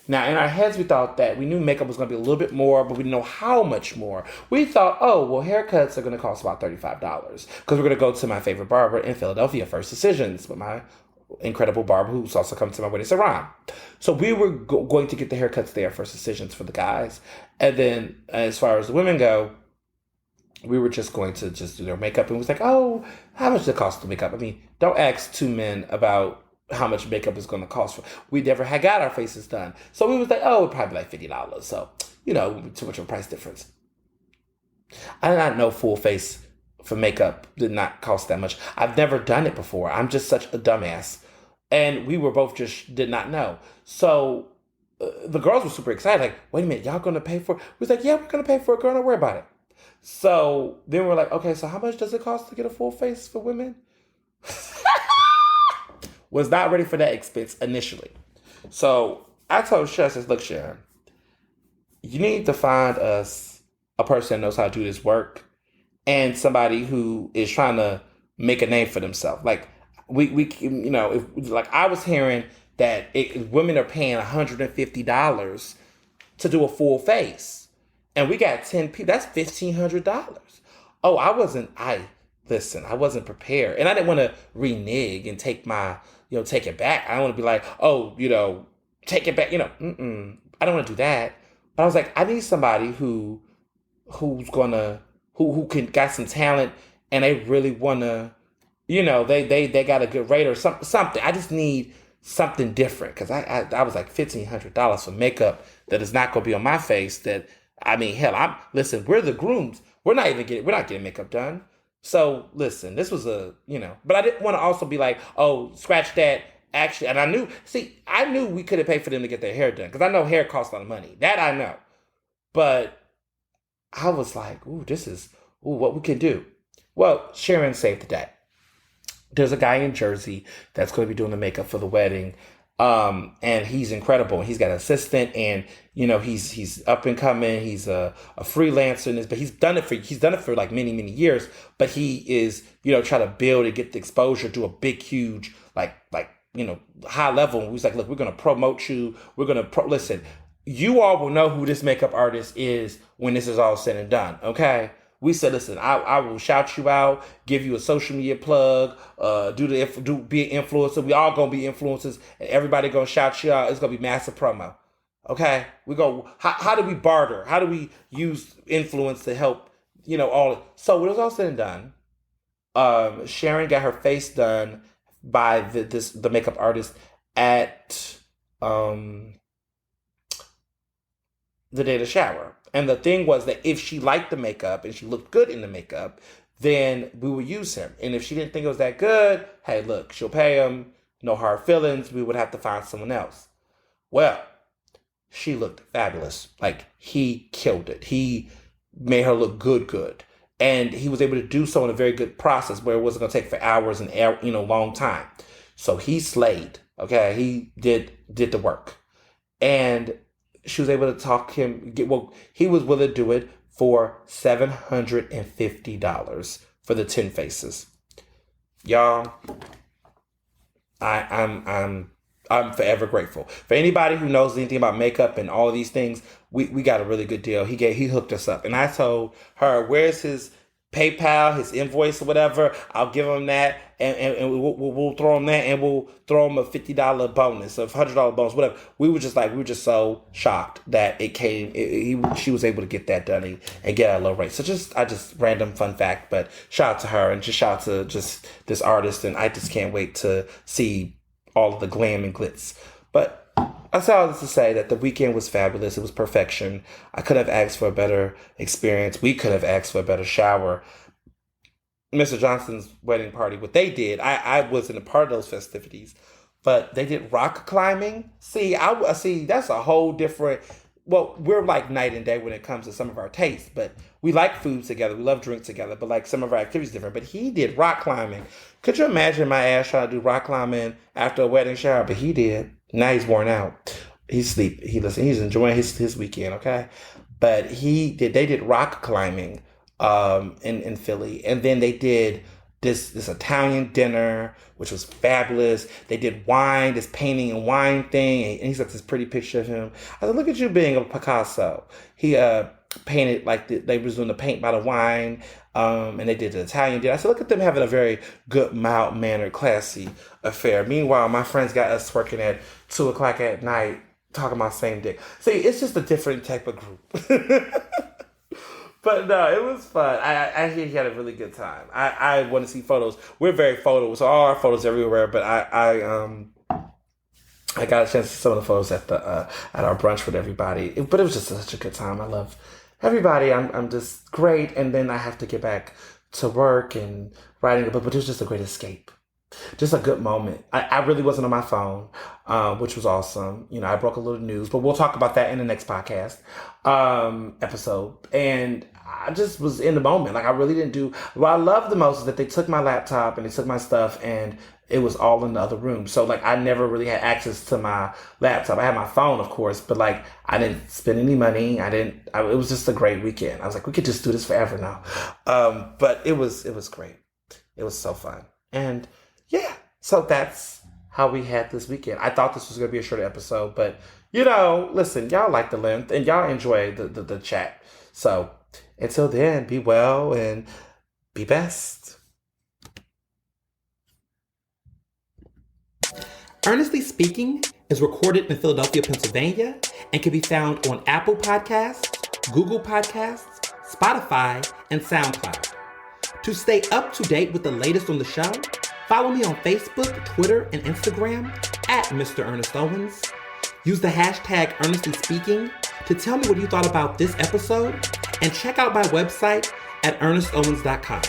Now, in our heads, we thought that we knew makeup was going to be a little bit more, but we didn't know how much more. We thought, oh, well, haircuts are going to cost about $35 because we're going to go to my favorite barber in Philadelphia, First Decisions, with my incredible barber who's also coming to my wedding, Saran. So we were going to get the haircuts there, First Decisions, for the guys. And then as far as the women go, we were just going to just do their makeup. And we was like, oh, how much does it cost to makeup? I mean, don't ask two men about how much makeup is going to cost. We never had got our faces done. So we was like, oh, it'd probably like $50. So, too much of a price difference. I did not know full face for makeup did not cost that much. I've never done it before. I'm just such a dumbass. And we were both just did not know. So the girls were super excited. Like, wait a minute, y'all going to pay for it? We was like, yeah, we're going to pay for it. Girl, don't worry about it. So then we're like, okay, so how much does it cost to get a full face for women? Was not ready for that expense initially. So I told Sharon, I said, look, Sharon, you need to find us a person that knows how to do this work and somebody who is trying to make a name for themselves. Like if like I was hearing that women are paying $150 to do a full face, and we got 10 people. That's $1,500. Oh, I wasn't prepared, and I didn't want to renege and take take it back. I don't want to be like, oh, take it back. I don't want to do that. But I was like, I need somebody who can got some talent and they really want to, they got a good rate or something. I just need something different because I was like $1,500 for makeup that is not going to be on my face. That I mean, hell, listen. We're the grooms. We're not getting makeup done. So listen, this was but I didn't want to also be like, oh, scratch that. Actually, and I knew we could have paid for them to get their hair done because I know hair costs a lot of money. That I know. But I was like, what we can do. Well, Sharon saved the day. There's a guy in Jersey that's going to be doing the makeup for the wedding. And he's incredible. He's got an assistant, and he's up and coming. He's a freelancer in this, but he's done it for like many, many years. But he is trying to build and get the exposure to a big, huge like high level. And he's like, look, we're gonna promote you. We're gonna listen. You all will know who this makeup artist is when this is all said and done. Okay, We said, listen, I will shout you out, give you a social media plug, be an influencer. We all gonna be influencers, and everybody gonna shout you out. It's gonna be massive promo. Okay, we go. How do we barter? How do we use influence to help? All. So when it was all said and done, Sharon got her face done by the makeup artist at the day of the shower. And the thing was that if she liked the makeup and she looked good in the makeup, then we would use him. And if she didn't think it was that good, hey, look, she'll pay him. No hard feelings. We would have to find someone else. Well, she looked fabulous. Like, he killed it. He made her look good. And he was able to do so in a very good process where it wasn't going to take for hours and, long time. So he slayed. Okay, he did the work. And she was able to talk him. He was willing to do it for $750 for the 10 faces. Y'all, I'm forever grateful. For anybody who knows anything about makeup and all of these things, we got a really good deal. He hooked us up. And I told her, where's his PayPal, his invoice or whatever? I'll give him that, and we'll throw him that, and we'll throw him a $50 bonus, a $100 bonus, whatever. We were just so shocked that it came. She was able to get that done and get a low rate. So just random fun fact, but shout out to her and just shout out to just this artist, and I just can't wait to see all of the glam and glitz. But I say all this to say that the weekend was fabulous. It was perfection. I could have asked for a better experience. We could have asked for a better shower. Mr. Johnson's wedding party, what they did, I wasn't a part of those festivities, but they did rock climbing. See, that's a whole different. Well, we're like night and day when it comes to some of our tastes, but we like food together. We love drinks together, but like some of our activities different. But he did rock climbing. Could you imagine my ass trying to do rock climbing after a wedding shower? But he did. Now he's worn out. He's sleeping. He's enjoying his weekend, okay? But they did rock climbing in Philly. And then they did this Italian dinner, which was fabulous. They did wine, this painting and wine thing, and he's got this pretty picture of him. I said, look at you being a Picasso. He painted like they was doing the paint by the wine, and they did the Italian dinner. I said, look at them having a very good, mild-mannered, classy affair. Meanwhile, my friends got us working at 2:00 at night, talking about same dick. See, it's just a different type of group. But no, it was fun. I he had a really good time. I want to see photos. We're very photo, so all our photos everywhere. But I got a chance to see some of the photos at our brunch with everybody. But it was just such a good time. I love everybody. I'm just great. And then I have to get back to work and writing a book. But it was just a great escape. Just a good moment. I really wasn't on my phone, which was awesome. I broke a little news, but we'll talk about that in the next podcast episode. And I just was in the moment. Like, I really didn't do. What I loved the most is that they took my laptop and they took my stuff, and it was all in the other room. So, like, I never really had access to my laptop. I had my phone, of course, but, like, I didn't spend any money. It was just a great weekend. I was like, we could just do this forever now. But it was great. It was so fun. And yeah, so that's how we had this weekend. I thought this was going to be a shorter episode, but, listen, y'all like the length and y'all enjoy the chat. So until then, be well and be best. Ernestly Speaking is recorded in Philadelphia, Pennsylvania, and can be found on Apple Podcasts, Google Podcasts, Spotify, and SoundCloud. To stay up to date with the latest on the show, follow me on Facebook, Twitter, and Instagram at Mr. Ernest Owens. Use the hashtag Ernestly Speaking to tell me what you thought about this episode, and check out my website at ernestowens.com.